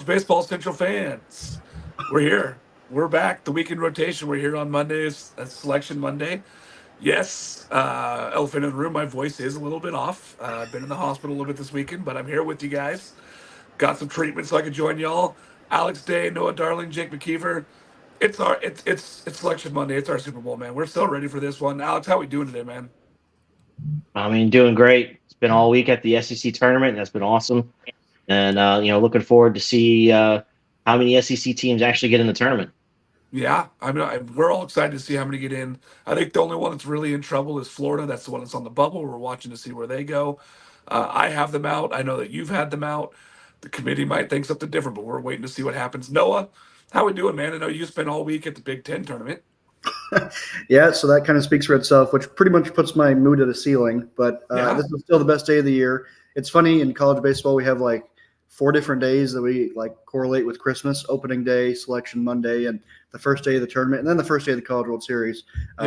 Baseball Central fans, we're here. We're back. The weekend rotation. We're here on Mondays. That's Selection Monday. Yes, elephant in the room. My voice is a little bit off. I've been in the hospital a little bit this weekend, but I'm here with you guys. Got some treatment so I can join y'all. Alex Day, Noah Darling, Jake McKeever. It's Selection Monday. It's our Super Bowl, man. We're so ready for this one. Alex, how we doing today, man? I mean, doing great. It's been all week at the SEC tournament, and that's been awesome. And looking forward to see how many SEC teams actually get in the tournament. Yeah, we're all excited to see how many get in. I think the only one that's really in trouble is Florida. That's the one that's on the bubble. We're watching to see where they go. I have them out. I know that you've had them out. The committee might think something different, but we're waiting to see what happens. Noah, how we doing, man? I know you spent all week at the Big Ten tournament. Yeah, so that kind of speaks for itself, which pretty much puts my mood at a ceiling. But This is still the best day of the year. It's funny, in college baseball, we have like 4 different days that we like correlate with Christmas: opening day, Selection Monday, and the first day of the tournament, and then the first day of the College World Series.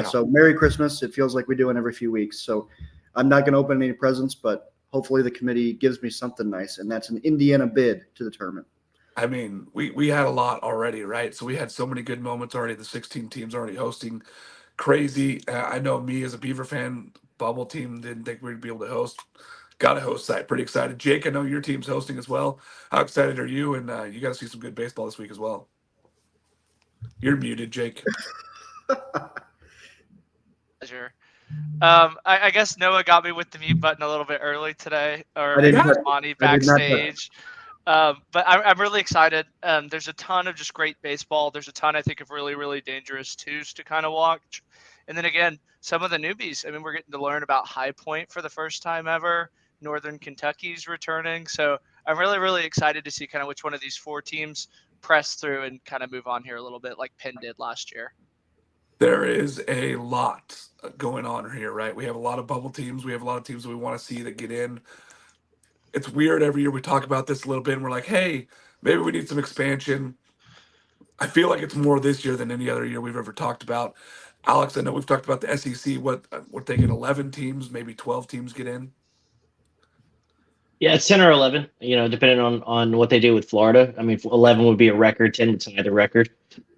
So Merry Christmas. It feels like we do it every few weeks. So I'm not going to open any presents, but hopefully the committee gives me something nice, and that's an Indiana bid to the tournament. I mean, we had a lot already, right? So we had so many good moments already. The 16 teams already hosting. Crazy. I know me as a Beaver fan, bubble team didn't think we'd be able to host. Got a host site. Pretty excited. Jake, I know your team's hosting as well. How excited are you? And you got to see some good baseball this week as well. You're muted, Jake. Pleasure. I guess Noah got me with the mute button a little bit early today, or Monty backstage. But I'm really excited. There's a ton of just great baseball. There's a ton, I think, of really, really dangerous twos to kind of watch. And then again, some of the newbies. I mean, we're getting to learn about High Point for the first time ever. Northern Kentucky's returning. So I'm really, really excited to see kind of which one of these 4 teams press through and kind of move on here a little bit like Penn did last year. There is a lot going on here, right? We have a lot of bubble teams. We have a lot of teams that we want to see that get in. It's weird. Every year we talk about this a little bit, and we're like, hey, maybe we need some expansion. I feel like it's more this year than any other year we've ever talked about. Alex, I know we've talked about the SEC. What they get 11 teams, maybe 12 teams get in. Yeah, it's 10 or 11, depending on what they do with Florida. I mean, 11 would be a record, 10 would tie the record.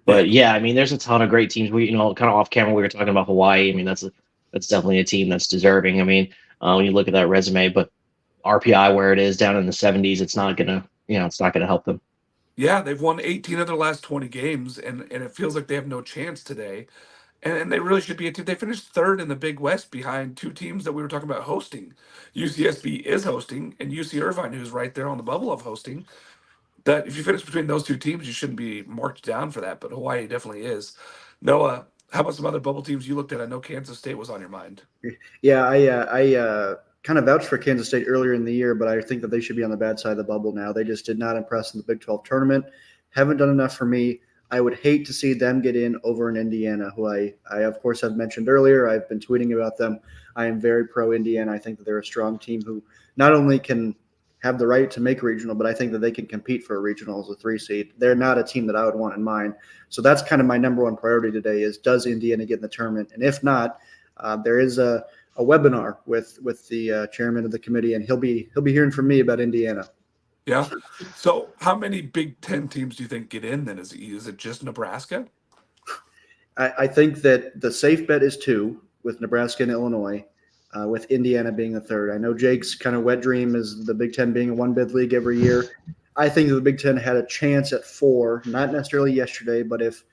But yeah, I mean, there's a ton of great teams. We, kind of off camera, we were talking about Hawaii. I mean, that's definitely a team that's deserving. I mean, when you look at that resume, but RPI where it is down in the 70s, it's not gonna help them. Yeah, they've won 18 of their last 20 games, and it feels like they have no chance today. And they really should be a team. They finished 3rd in the Big West behind 2 teams that we were talking about hosting. UCSB is hosting, and UC Irvine, who's right there on the bubble of hosting. That if you finish between those 2 teams, you shouldn't be marked down for that. But Hawaii definitely is. Noah, how about some other bubble teams you looked at? I know Kansas State was on your mind. Yeah, I kind of vouched for Kansas State earlier in the year, but I think that they should be on the bad side of the bubble now. They just did not impress in the Big 12 tournament. Haven't done enough for me. I would hate to see them get in over in Indiana, who I of course have mentioned earlier. I've been tweeting about them. I am very pro Indiana. I think that they're a strong team who not only can have the right to make a regional, but I think that they can compete for a regional as a 3 seed. They're not a team that I would want in mind. So that's kind of my number one priority today is, does Indiana get in the tournament? And if not, there is a webinar with the chairman of the committee, and he'll be hearing from me about Indiana. Yeah. So how many Big Ten teams do you think get in then? Is it just Nebraska? I think that the safe bet is 2 with Nebraska and Illinois, with Indiana being the 3rd. I know Jake's kind of wet dream is the Big Ten being a 1-bid league every year. I think that the Big Ten had a chance at 4, not necessarily yesterday, but if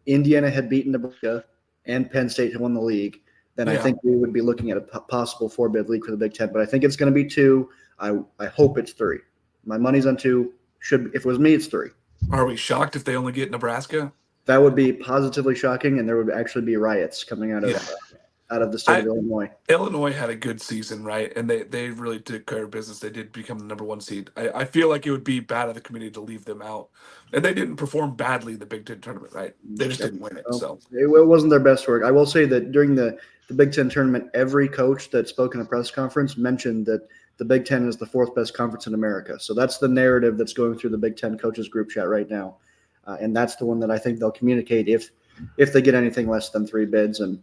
Indiana had beaten Nebraska and Penn State had won the league, then I think we would be looking at a possible 4-bid league for the Big Ten. But I think it's going to be 2. I hope it's 3. My money's on 2. If it was me, it's 3. Are we shocked if they only get Nebraska? That would be positively shocking, and there would actually be riots coming out of the state of Illinois. Illinois had a good season, right? And they really took care of business. They did become the number 1 seed. I feel like it would be bad of the committee to leave them out. And they didn't perform badly in the Big Ten tournament, right? They just didn't win it. So it wasn't their best work. I will say that during the Big Ten tournament, every coach that spoke in a press conference mentioned that the Big Ten is the 4th best conference in America. So that's the narrative that's going through the Big Ten coaches group chat right now. And that's the one that I think they'll communicate if they get anything less than 3 bids. And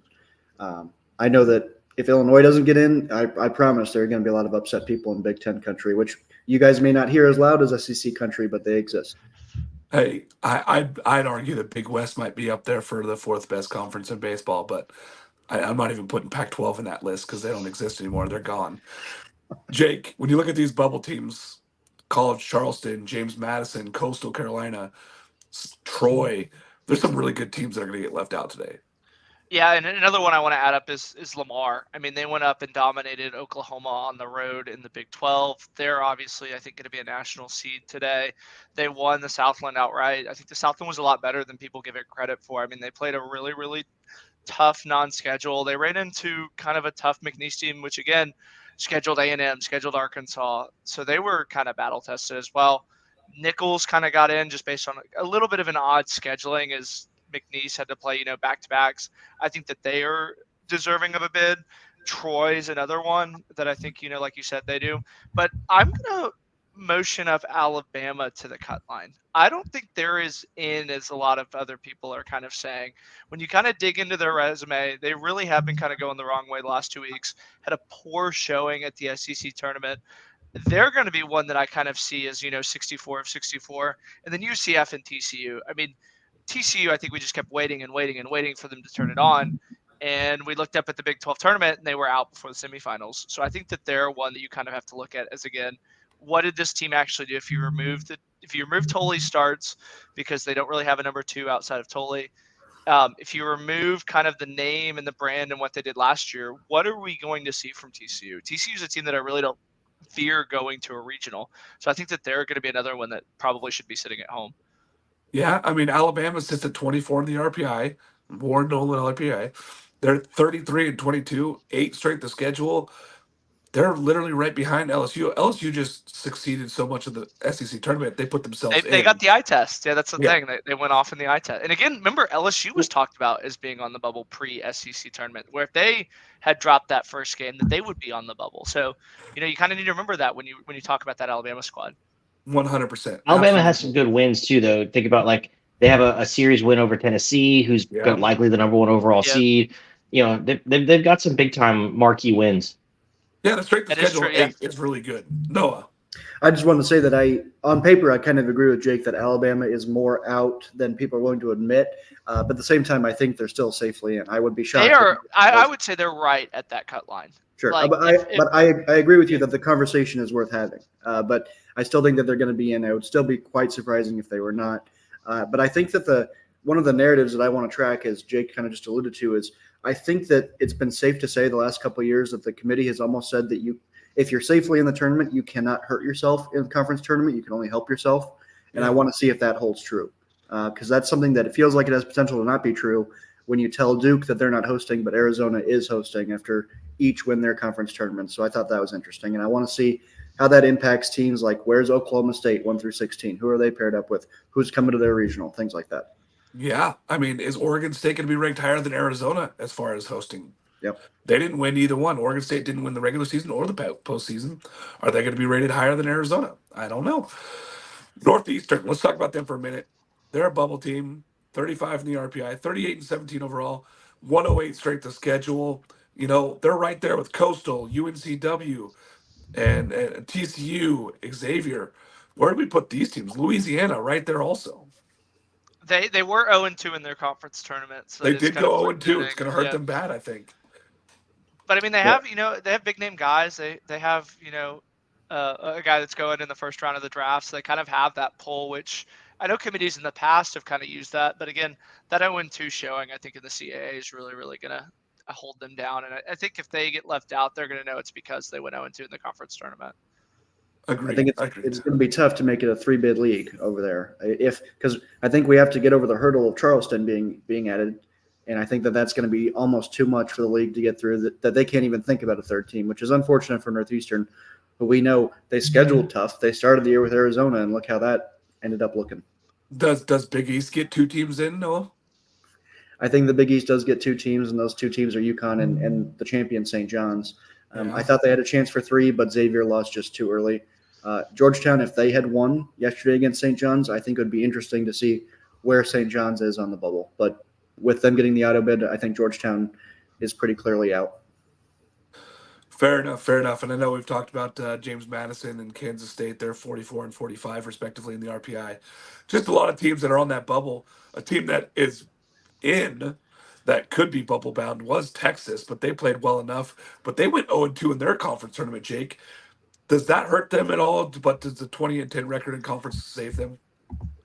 I know that if Illinois doesn't get in, I promise there are going to be a lot of upset people in Big Ten country, which you guys may not hear as loud as SEC country, but they exist. Hey, I'd argue that Big West might be up there for the fourth best conference in baseball, but I'm not even putting Pac-12 in that list because they don't exist anymore. They're gone. Jake, when you look at these bubble teams, College Charleston, James Madison, Coastal Carolina, Troy, there's some really good teams that are going to get left out today. Yeah, and another one I want to add up is Lamar. I mean, they went up and dominated Oklahoma on the road in the Big 12. They're obviously, I think, going to be a national seed today. They won the Southland outright. I think the Southland was a lot better than people give it credit for. I mean, they played a really, really tough non-schedule. They ran into kind of a tough McNeese team, which again, scheduled A&M, scheduled Arkansas. So they were kind of battle tested as well. Nichols kind of got in just based on a little bit of an odd scheduling as McNeese had to play, back-to-backs. I think that they are deserving of a bid. Troy's another one that I think, like you said, they do. But I'm going to motion up Alabama to the cut line. I don't think they're as in as a lot of other people are kind of saying. When you kind of dig into their resume, they really have been kind of going the wrong way the last 2 weeks. Had a poor showing at the SEC tournament. They're going to be one that I kind of see as, 64 of 64. And then UCF and TCU. I mean, TCU, I think we just kept waiting and waiting and waiting for them to turn it on. And we looked up at the Big 12 tournament and they were out before the semifinals. So I think that they're one that you kind of have to look at as, again, what did this team actually do? If you remove Toley starts because they don't really have a number two outside of Toley, if you remove kind of the name and the brand and what they did last year, what are we going to see from TCU? TCU is a team that I really don't fear going to a regional. So I think that they're going to be another one that probably should be sitting at home. Yeah, I mean, Alabama sits at 24 in the RPI, Warren Nolan RPI. They're 33 and 22, 8 strength of schedule. They're literally right behind LSU. LSU just succeeded so much of the SEC tournament, they put themselves in. They got the eye test. Yeah, that's the thing. They went off in the eye test. And again, remember, LSU was talked about as being on the bubble pre-SEC tournament, where if they had dropped that first game, that they would be on the bubble. So, you kind of need to remember that when you talk about that Alabama squad. 100%. Alabama has some good wins too, though. Think about they have a series win over Tennessee, who's likely the number one overall seed. They've got some big time marquee wins. Yeah, the strength of schedule 8 is really good. Noah. I just wanted to say that on paper, I kind of agree with Jake that Alabama is more out than people are willing to admit. But at the same time, I think they're still safely in. I would be shocked. They are. I would say they're right at that cut line. Sure, but I agree with you that the conversation is worth having. But I still think that they're going to be in. It would still be quite surprising if they were not. But I think that one of the narratives that I want to track, as Jake kind of just alluded to, is I think that it's been safe to say the last couple of years that the committee has almost said that if you're safely in the tournament, you cannot hurt yourself in the conference tournament. You can only help yourself. And I want to see if that holds true, because that's something that it feels like it has potential to not be true when you tell Duke that they're not hosting, but Arizona is hosting after each win their conference tournament. So I thought that was interesting. And I want to see how that impacts teams like where's Oklahoma State 1 through 16? Who are they paired up with? Who's coming to their regional? Things like that. Yeah. I mean, is Oregon State going to be ranked higher than Arizona as far as hosting? Yep. They didn't win either one. Oregon State didn't win the regular season or the postseason. Are they going to be rated higher than Arizona? I don't know. Northeastern, let's talk about them for a minute. They're a bubble team, 35 in the RPI, 38 and 17 overall, 108 strength of schedule. They're right there with Coastal, UNCW, and TCU, Xavier. Where do we put these teams? Louisiana, right there also. They were 0-2 in their conference tournament. So they did go 0-2. It's going to hurt them bad, I think. But I mean, they have they have big name guys. They have a guy that's going in the first round of the draft. So they kind of have that pull, which I know committees in the past have kind of used that. But again, that 0-2 showing, I think, in the CAA is really, really going to hold them down. And I think if they get left out, they're going to know it's because they went 0-2 in the conference tournament. Agreed. I think it's going to be tough to make it a 3-bid league over there, because I think we have to get over the hurdle of Charleston being added, and I think that's going to be almost too much for the league to get through. That they can't even think about a third team, which is unfortunate for Northeastern. But we know they scheduled tough. They started the year with Arizona, and look how that ended up looking. Does Big East get 2 teams in, Noah? I think the Big East does get 2 teams, and those 2 teams are UConn and the champion St. John's. I thought they had a chance for 3, but Xavier lost just too early. Georgetown, if they had won yesterday against St. John's, I think it would be interesting to see where St. John's is on the bubble. But with them getting the auto bid, I think Georgetown is pretty clearly out. Fair enough, fair enough. And I know we've talked about James Madison and Kansas State. They're 44 and 45 respectively in the RPI. Just a lot of teams that are on that bubble. A team that is in that could be bubble bound was Texas, but they played well enough. But they went 0-2 in their conference tournament, Jake. Does that hurt them at all? But does the 20-10 record in conference save them?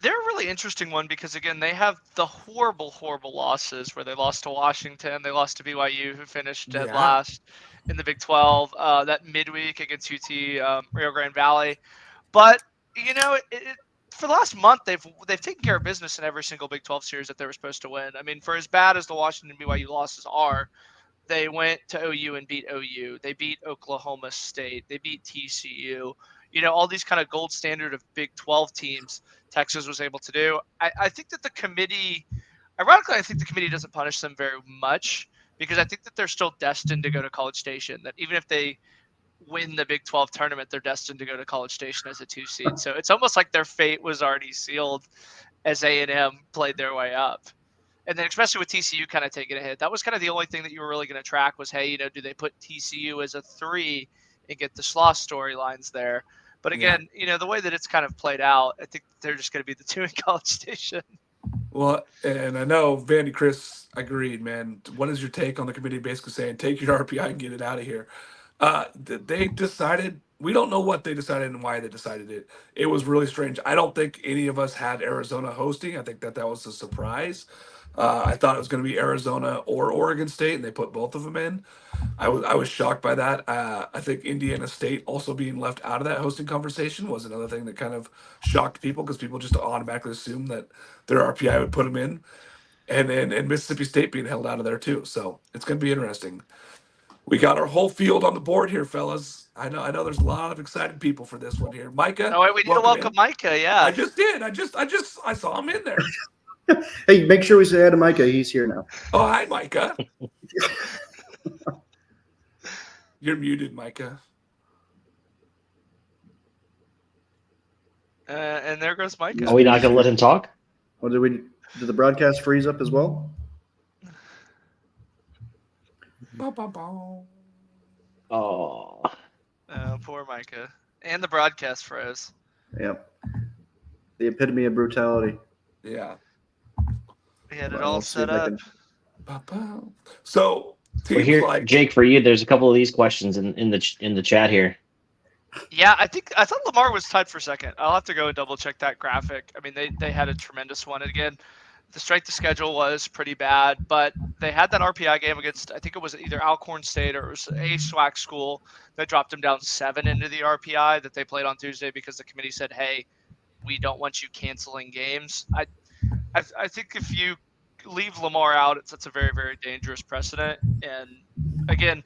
They're a really interesting one because, again, they have the horrible, horrible losses where they lost to Washington. They lost to BYU, who finished dead last in the Big 12. That midweek against UT Rio Grande Valley. But, for the last month, they've taken care of business in every single Big 12 series that they were supposed to win. I mean, for as bad as the Washington BYU losses are, they went to OU and beat OU. They beat Oklahoma State. They beat TCU. All these kind of gold standard of Big 12 teams Texas was able to do. I think that the committee, ironically, I think the committee doesn't punish them very much because I think that they're still destined to go to College Station. That even if they win the Big 12 tournament, they're destined to go to College Station as a 2 seed. So it's almost like their fate was already sealed as A&M played their way up. And then especially with TCU kind of taking a hit, that was kind of the only thing that you were really going to track was, hey, do they put TCU as a 3 and get the Schloss storylines there? But again, the way that it's kind of played out, I think they're just going to be the 2 in College Station. Well, and I know Vandy Chris agreed, man. What is your take on the committee basically saying, take your RPI and get it out of here? They decided, we don't know what they decided and why they decided it. It was really strange. I don't think any of us had Arizona hosting. I think that was a surprise. I thought it was going to be Arizona or Oregon State, and they put both of them in. I was shocked by that. I think Indiana State also being left out of that hosting conversation was another thing that kind of shocked people because people just automatically assumed that their RPI would put them in, and Mississippi State being held out of there too. So it's going to be interesting. We got our whole field on the board here, fellas. I know. There's a lot of excited people for this one here. Micah. Oh, wait, we need to welcome Micah. Yeah, I just did. I saw him in there. Hey, make sure we say hi to Micah. He's here now. Oh, hi, Micah. You're muted, Micah. And there goes Micah. Are we not going to let him talk? Or did the broadcast freeze up as well? Oh, poor Micah. And the broadcast froze. Yep. The epitome of brutality. Yeah. We had it all set up. So teams here, like Jake, for you, there's a couple of these questions in the chat here. Yeah, I thought Lamar was tied for second. I'll have to go and double check that graphic. I mean, they had a tremendous one. And again, the strength of schedule was pretty bad, but they had that RPI game against, I think it was either Alcorn State or it was a SWAC school that dropped them down 7 into the RPI that they played on Tuesday because the committee said, hey, we don't want you canceling games. I think if you leave Lamar out, it sets a very, very dangerous precedent. And again,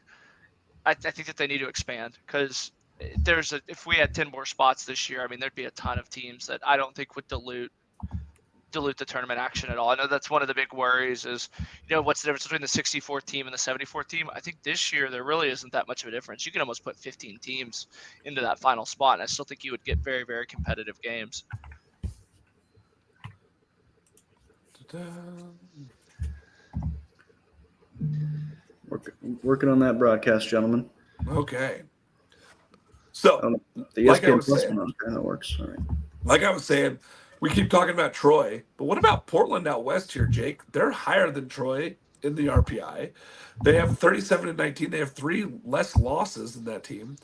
I think that they need to expand because if we had 10 more spots this year, I mean, there'd be a ton of teams that I don't think would dilute the tournament action at all. I know that's one of the big worries is, what's the difference between the 64th team and the 74th team? I think this year there really isn't that much of a difference. You can almost put 15 teams into that final spot, and I still think you would get very, very competitive games. Working on that broadcast, gentlemen. Okay. So, the ESPN Plus one kind of works. All right. Like I was saying, we keep talking about Troy, but what about Portland out west here, Jake? They're higher than Troy in the RPI. They have 37-19. They have 3 less losses than that team,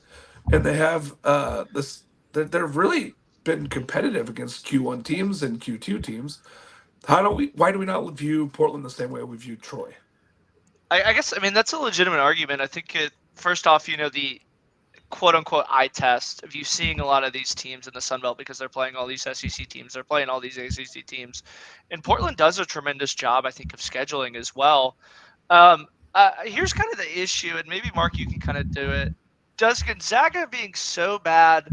and they have They've really been competitive against Q1 teams and Q2 teams. Why do we not view Portland the same way we view Troy? I guess, that's a legitimate argument. I think first off, the quote unquote eye test of you seeing a lot of these teams in the Sun Belt because they're playing all these SEC teams, they're playing all these ACC teams, and Portland does a tremendous job, I think, of scheduling as well. Here's kind of the issue, and maybe Mark, you can kind of do it. Does Gonzaga being so bad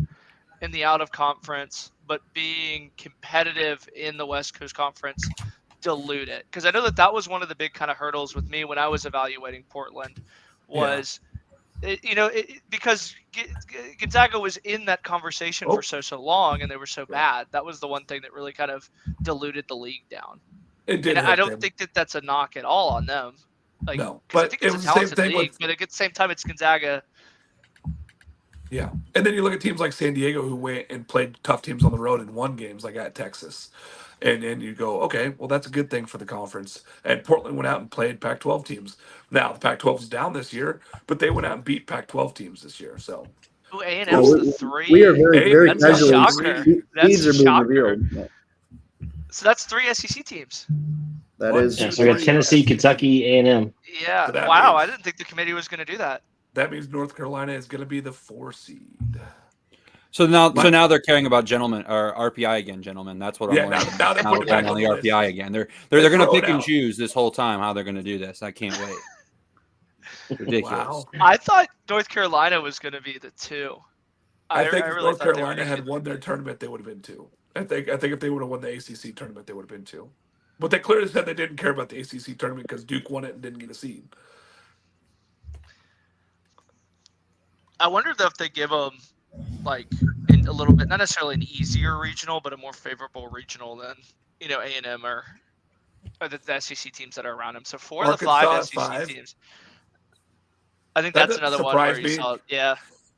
in the out of conference, but being competitive in the West Coast Conference, dilute it? Because I know that was one of the big kind of hurdles with me when I was evaluating Portland was. Yeah. Because Gonzaga was in that conversation for so long, and they were so bad. That was the one thing that really kind of diluted the league down. It did. And I don't think that that's a knock at all on them. No, but I think it's a talented league. But at the same time, it's Gonzaga. Yeah. And then you look at teams like San Diego who went and played tough teams on the road and won games like at Texas. And then you go, okay, well, that's a good thing for the conference. And Portland went out and played Pac 12 teams. Now, the Pac 12 is down this year, but they went out and beat Pac 12 teams this year. So, Ooh, A&M's the 3. We are very That's a casually. shocker. That's Seeds a are being shocker. revealed. Yeah, So that's 3 SEC teams. that One, is. two, Yeah, so we got three, Tennessee, SEC. Kentucky, A&M. Yeah. So that Wow, means- I didn't think the committee was going to do that. That means North Carolina is going to be the 4 seed. So now they're caring about gentlemen or RPI again, gentlemen. That's what Yeah, I'm now learning. they're Now putting it they're back on the on the list. RPI again. They're They going to throw it pick and out. choose this whole time how they're going to do this. I can't wait. Ridiculous. Wow. I thought North Carolina was going to be the 2. I think if really North thought they were Carolina gonna had get- won their tournament, they would have been 2. I think if they would have won the ACC tournament, they would have been 2. But they clearly said they didn't care about the ACC tournament because Duke won it and didn't get a seed. I wonder though if they give them like in a little bit, not necessarily an easier regional, but a more favorable regional than A&M or the SEC teams that are around them. So 4 of the 5 Arkansas at SEC 5. teams. I think That that's doesn't another one where surprise you me. saw, yeah.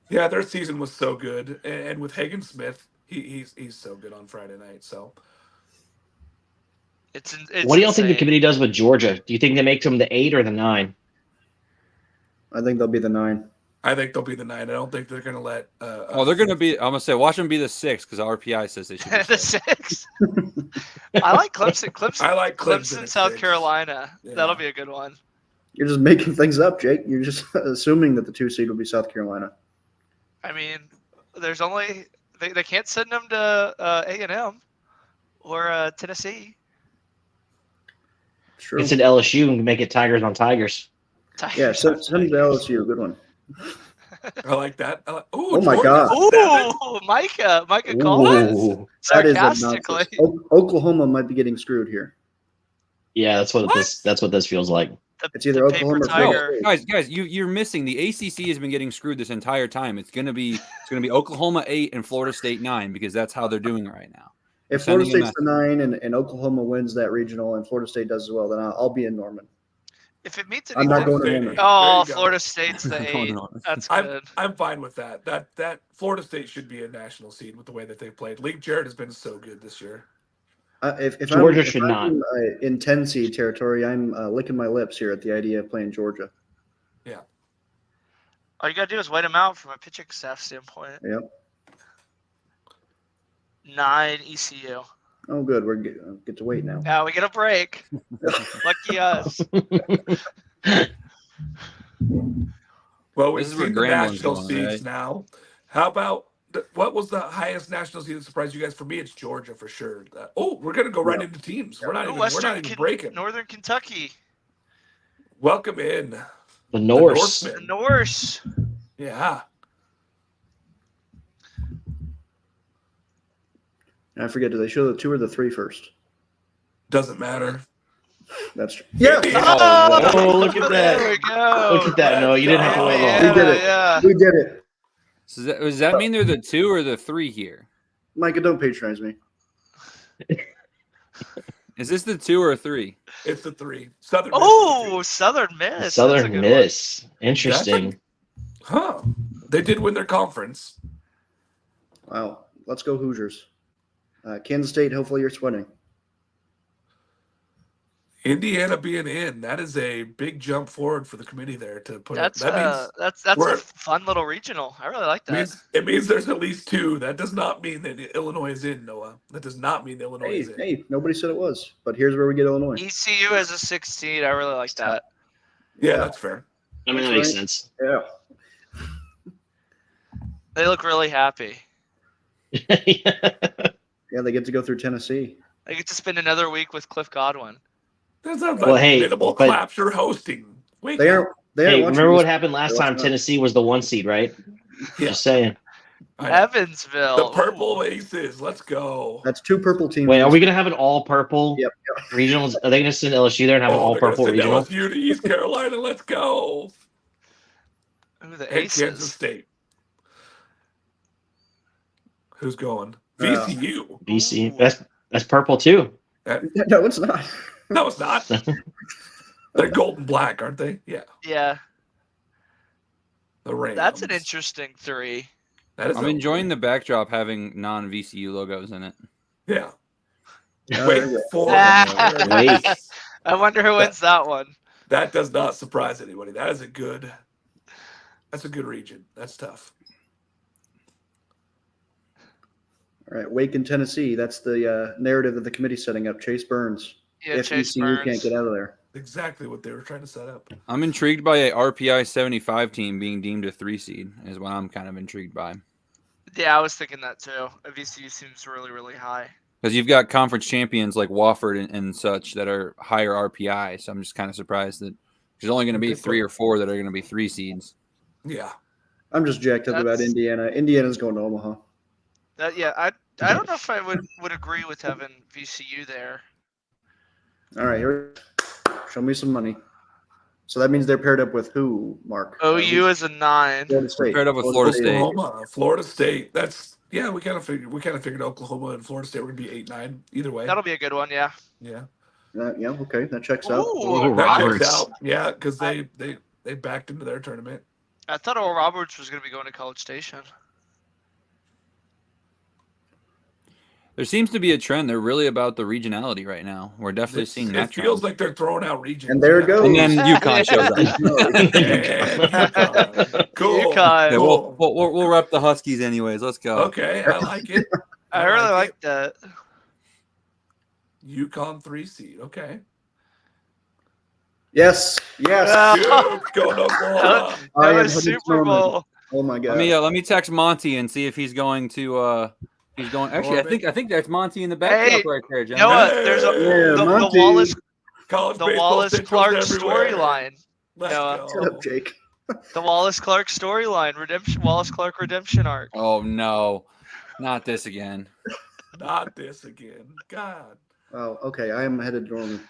Yeah, their season was so good, and with Hagen Smith, he's so good on Friday night. So It's What do y'all think the insane. committee does with Georgia? Do you think they make them the 8 or the 9? I think they'll be the 9. I think they'll be the 9. I don't think they're going to let. Oh, they're going to be. I'm going to say, watch them be the 6 because RPI says they should be The 6. 6. I like Clemson. I like Clemson at South 6. Carolina. Yeah. That'll be a good one. You're just making things up, Jake. You're just assuming that the 2 seed will be South Carolina. I mean, there's only they can't send them to A&M or Tennessee. True. It's at LSU and make it Tigers on Tigers. Yeah, send them to LSU. Good one. I like that. Oh my God. Ooh, Micah called it Ooh. That is sarcastically. obnoxious. Oklahoma might be getting screwed here. Yeah, that's what What? this feels like. It's either the Oklahoma paper or Florida tiger. State. Guys, you're missing. The ACC has been getting screwed this entire time. It's going to be Oklahoma 8 and Florida State 9 because that's how they're doing right now. If Sending Florida a State's the 9 and Oklahoma wins that regional and Florida State does as well, then I'll be in Norman. If it meets I'm not anything, going to Norman. oh, There you go. Florida State's the 8. That's good. I'm fine with that. That Florida State should be a national seed with the way that they've played. Lake Jarrett has been so good this year. If Georgia I'm, should if not. I'm, in 10 seed territory, I'm licking my lips here at the idea of playing Georgia. All you gotta do is wait them out from a pitching staff standpoint. Yep. 9 ECU. Oh, good. We're get to wait now. Now we get a break. Lucky us. Well, we've This is where seen the Gramblin's national going, seeds right? now. How about what was the highest national seed that surprised you guys? For me, it's Georgia for sure. We're gonna go right into teams. We're not even breaking. Northern Kentucky. Welcome in The Norse. The Norsemen. Norse. Yeah. I forget, do they show the 2 or the 3 first? Doesn't matter. That's true. Yeah, Oh, look at There that. we go. Look at that. No, you didn't have to wait long. We did it. Yeah. we did it. So does that mean they're the 2 or the 3 here? Micah, don't patronize me. Is this the 2 or 3? It's the 3. Southern. Oh, Southern Miss. That's a Southern good Miss. Interesting. Miss. Huh. They did win their conference. Wow. Let's go Hoosiers. Kansas State, hopefully you're sweating. Indiana being in, that is a big jump forward for the committee there to put That's it. That means that's a we're- fun little regional. I really like that. it means there's at least 2. That does not mean that Illinois is in, Noah. That does not mean Illinois Hey, is in. hey, nobody said it was, but here's where we get Illinois. ECU as a 16. I really like that. Yeah, that's fair. I mean, that makes sense. Yeah. They look really happy. Yeah, they get to go through Tennessee. I get to spend another week with Cliff Godwin. That sounds Well, like hey, minimal but- claps you're hosting. Wait, They aren't. They aren't Hey, watching remember what this- happened last They're time? watching us. Tennessee was the 1 seed, right? Yeah. Just saying. I know. Evansville. The Purple Aces. Let's go. That's 2 purple teams. Wait, are we gonna have an all purple Yep. regionals? Are they gonna send LSU there and have an all they're gonna purple send regional? LSU to East Carolina. Let's go. Ooh, the And Kansas Aces. State. Who's going? Uh, VCU. BC. Ooh. That's purple too. No, it's not. No, it's not. They're gold and black, aren't they? Yeah. Yeah, The Rams. that's an interesting 3. That is I'm a- enjoying the backdrop having non-VCU logos in it. Yeah. Oh, Wait there you go. for Wake. I wonder who wins that one. That does not surprise anybody. That's a good region. That's tough. All right, Wake in Tennessee. That's the narrative that the committee's setting up. Chase Burns. Yeah, if Chase ECU Burns. can't get out of there. Exactly what they were trying to set up. I'm intrigued by a RPI 75 team being deemed a 3 seed is what I'm kind of intrigued by. Yeah, I was thinking that too. VCU seems really, really high. Because you've got conference champions like Wofford and such that are higher RPI. So I'm just kind of surprised that there's only going to be 3 or 4 that are going to be 3 seeds. Yeah. I'm just jacked up about That's- Indiana. Indiana's going to Omaha. I don't know if I would agree with having VCU there. All right, here. Show me some money. So that means they're paired up with who, Mark? OU is a 9. Florida State. Paired up with Florida State. Oklahoma, Florida State. That's we kind of figured Oklahoma and Florida State were gonna be 8-9 either way. That'll be a good one, yeah. Yeah. Yeah, okay, that checks out. Ooh, That checks Roberts. out. Yeah, because they backed into their tournament. I thought Oral Roberts was going to be going to College Station. There seems to be a trend. They're really about the regionality right now. We're definitely seeing that It feels trend. like they're throwing out regions. And there it goes. And then UConn shows up. Yeah, UConn. Cool. UConn. Okay, Cool. we'll rep the Huskies anyways. Let's go. Okay, I like it. I really like like that. UConn 3 seed. Okay. Yes, yes. Duke going to Oklahoma. I That am was headed Super to Bowl. Oh my god. Let me text Monty and see if he's going to. He's going. Actually, I think that's Monty in the backdrop Hey, right there, John. You know what? There's Yeah, the Monty. Wallace College the baseball Wallace centrals Clark everywhere. storyline. Let's Noah. Shut go. up, Jake. The Wallace Clark storyline. Redemption. Wallace Clark redemption arc. Oh no, not this again. Not this again. God, Oh, okay. I am headed to Norman.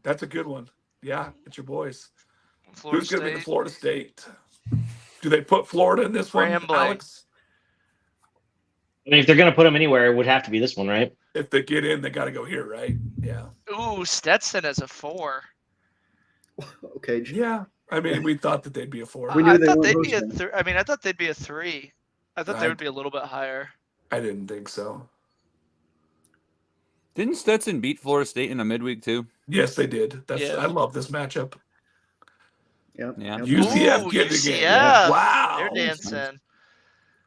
that's a good one. Yeah, it's your boys. Florida Who's going to be the State. Florida State? Do they put Florida in this one, Rambling. Alex? I mean, if they're going to put them anywhere, it would have to be this one, right? If they get in, they got to go here, right? Yeah. Ooh, Stetson as a 4. Okay. Yeah. I mean, we thought that they'd be a 4. We knew I they thought weren't they'd be a hosting. I thought they'd be a 3. I thought they I- would be a little bit higher. I didn't think so. Didn't Stetson beat Florida State in a midweek too? Yes, they did. Yeah. I love this matchup. Yep. Yeah. Yep. UCF Ooh, getting UCF. again. Yeah. Wow. They're dancing.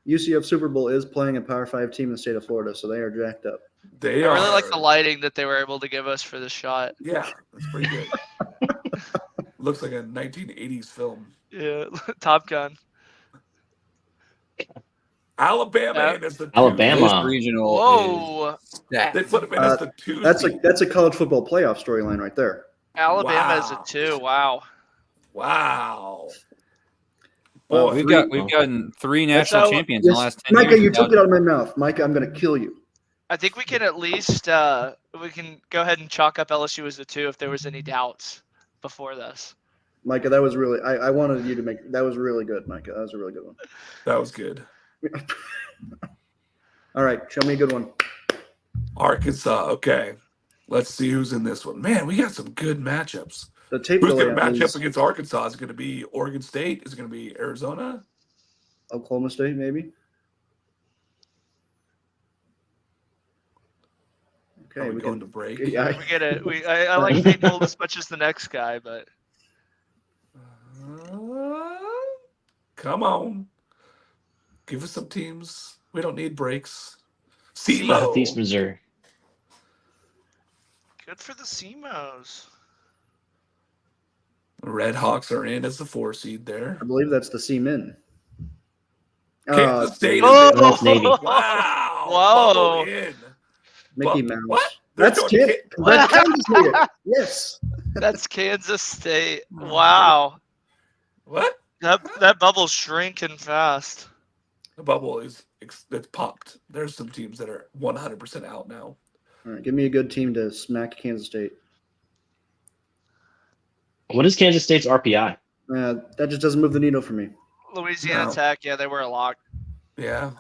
UCF Super Bowl is playing a Power 5 team in the state of Florida, so they are jacked up. They I are. really like the lighting that they were able to give us for this shot. Yeah, that's pretty good. Looks like a 1980s film. Yeah, Top Gun. Alabama Yeah. in as the 2 Alabama. This regional. Whoa, Is They put them in as the 2 That's seed. a college football playoff storyline right there. Alabama is Wow. a 2. Wow. Wow. Well, Boy, we've gotten 3 national So- champions in the Yes, last 10 Micah, years. you without- took it out of my mouth. Micah, I'm going to kill you. I think we can at least we can go ahead and chalk up LSU as a 2 if there was any doubts before this. Micah, that was really, I wanted you to make, that was really good, Micah. That was a really good one. that was good. All right, show me a good one. Arkansas. Okay. Let's see who's in this one. Man, we got some good matchups. The tape Who's going delay to match is up against Arkansas? Is it going to be Oregon State? Is it going to be Arizona? Oklahoma State, maybe. Are Okay, we we going can. to break? Yeah, We get it. I like people as much as the next guy, but Come on. Give us some teams. We don't need breaks. CeeLo. Southeast Missouri. good for the CMOs. Red Hawks are in as the 4 seed there. I believe that's the C-Min. Kansas State Oh! is in. That's Navy. Wow. Whoa. Bubble in. Mickey Bu- Mouse. What? They're That's doing Kid. That's Kansas State. Yes. That's Kansas State. Wow. What? That bubble's shrinking fast. The bubble is it's popped. There's some teams that are 100% out now. All right, give me a good team to smack Kansas State. What is Kansas State's RPI? That just doesn't move the needle for me. Louisiana No. Tech, yeah, they were a lock. Yeah.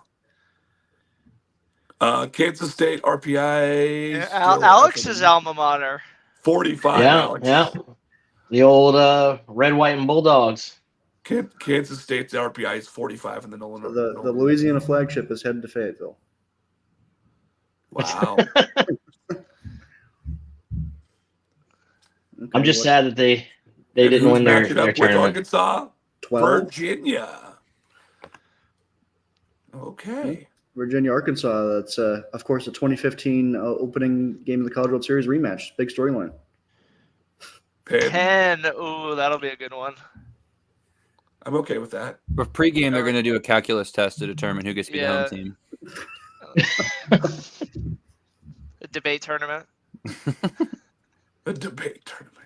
Kansas State RPI. Yeah, still Alex's up at alma mater. 45. Yeah, Alex. yeah. The old red, white, and Bulldogs. Kansas State's RPI is 45 in the Nolan. So the Louisiana flagship is headed to Fayetteville. Wow. Okay, I'm just sad that they And didn't who's win their matching up with tournament. Arkansas? 12. Virginia. Okay. Virginia, Arkansas. That's, of course, the 2015 opening game of the College World Series rematch. Big storyline. Penn. Ooh, that'll be a good one. I'm okay with that. But pregame, they're going to do a calculus test to determine who gets to be the home team. A debate tournament. A debate tournament.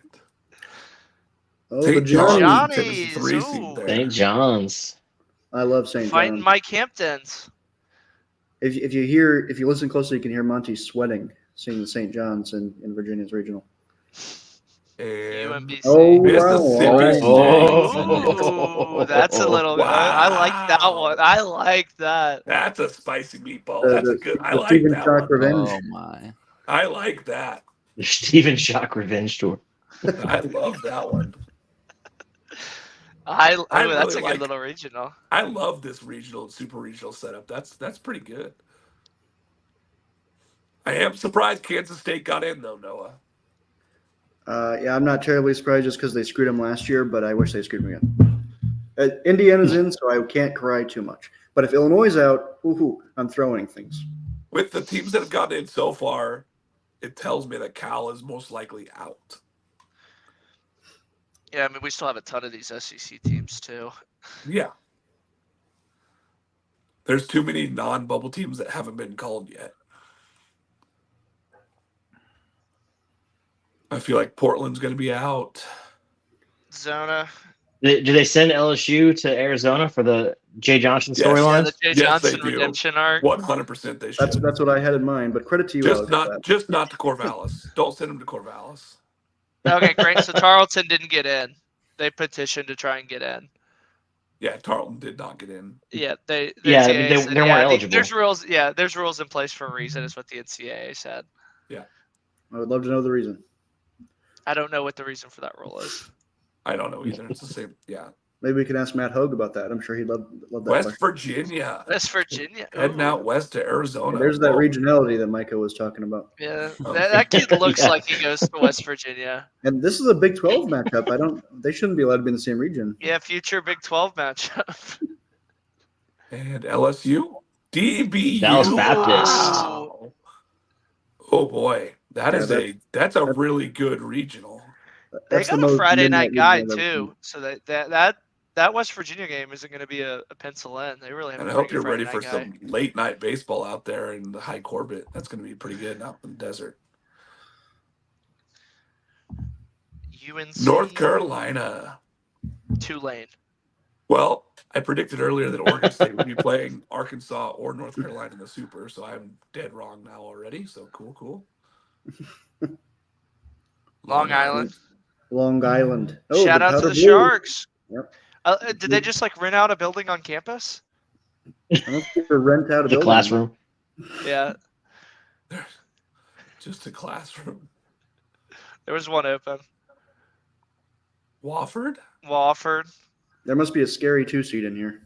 Oh, St. the John's. Johnny's, Tennessee 3 seed ooh. there. St. John's. I love St. Fighting John's. Mike Hamptons. If you listen closely, you can hear Monty sweating singing the St. John's in Virginia's regional. And UMBC. Oh, Mississippi Oh. Ooh, that's a little. Wow. I like that one. I like that. That's a spicy meatball. The- That's a the- good. I the like Stephen that Shock one. Revenge. Oh, my. I like that. The Stephen Shock Revenge Tour. I love that one. That's really a good like- little regional. I love this regional, super regional setup. That's pretty good. I am surprised Kansas State got in though, Noah. Yeah, I'm not terribly surprised just because they screwed him last year, but I wish they screwed him again. Indiana's in, so I can't cry too much. But if Illinois is out, I'm throwing things. With the teams that have gotten in so far, it tells me that Cal is most likely out. Yeah, I mean we still have a ton of these SEC teams too. Yeah. There's too many non-bubble teams that haven't been called yet. I feel like Portland's going to be out. Zona. Do they send LSU to Arizona for the Jay Johnson Yes. Yeah, storyline? the Jay Yes, they Johnson do. redemption arc. 100% they should. That's what I had in mind. But credit to you, Just Alex, for not that. just not to Corvallis. Don't send them to Corvallis. Okay, great. So Tarleton didn't get in. They petitioned to try and get in. Yeah, Tarleton did not get in. Yeah, the Yeah, NCAA they said, weren't eligible. There's rules. Yeah, there's rules in place for a reason. Is what the NCAA said. I would love to know the reason. I don't know what the reason for that rule is. I don't know either. It's the same. Yeah. Maybe we can ask Matt Hogue about that. I'm sure he'd love that. West question. Virginia. West Virginia. Heading Ooh. out west to Arizona. There's that Whoa. regionality that Micah was talking about. Yeah, that kid looks Yeah. like he goes to West Virginia. And this is a Big 12 matchup. They shouldn't be allowed to be in the same region. Yeah, future Big 12 matchup. And LSU. DBU. Dallas Baptist. Wow. Oh boy. That's a really good regional. They That's got the a most Friday midnight night guy regional I've ever too, so that West Virginia game isn't going to be a pencil in. They really have. And a I pretty hope you're good ready Friday for night guy. some late night baseball out there in the high Corbett. That's going to be pretty good out in the desert. UNC. North Carolina. Tulane. Well, I predicted earlier that Oregon State would be playing Arkansas or North Carolina in the Super, so I'm dead wrong now already. So cool. Long Island. Long Island. Oh, Shout out to Powder the Blue. Sharks. Yep. Did they just rent out a building on campus? I don't think they rent out a The building. classroom. Yeah, Just a classroom. there was one open. Wofford? Wofford. There must be a scary 2 seed in here.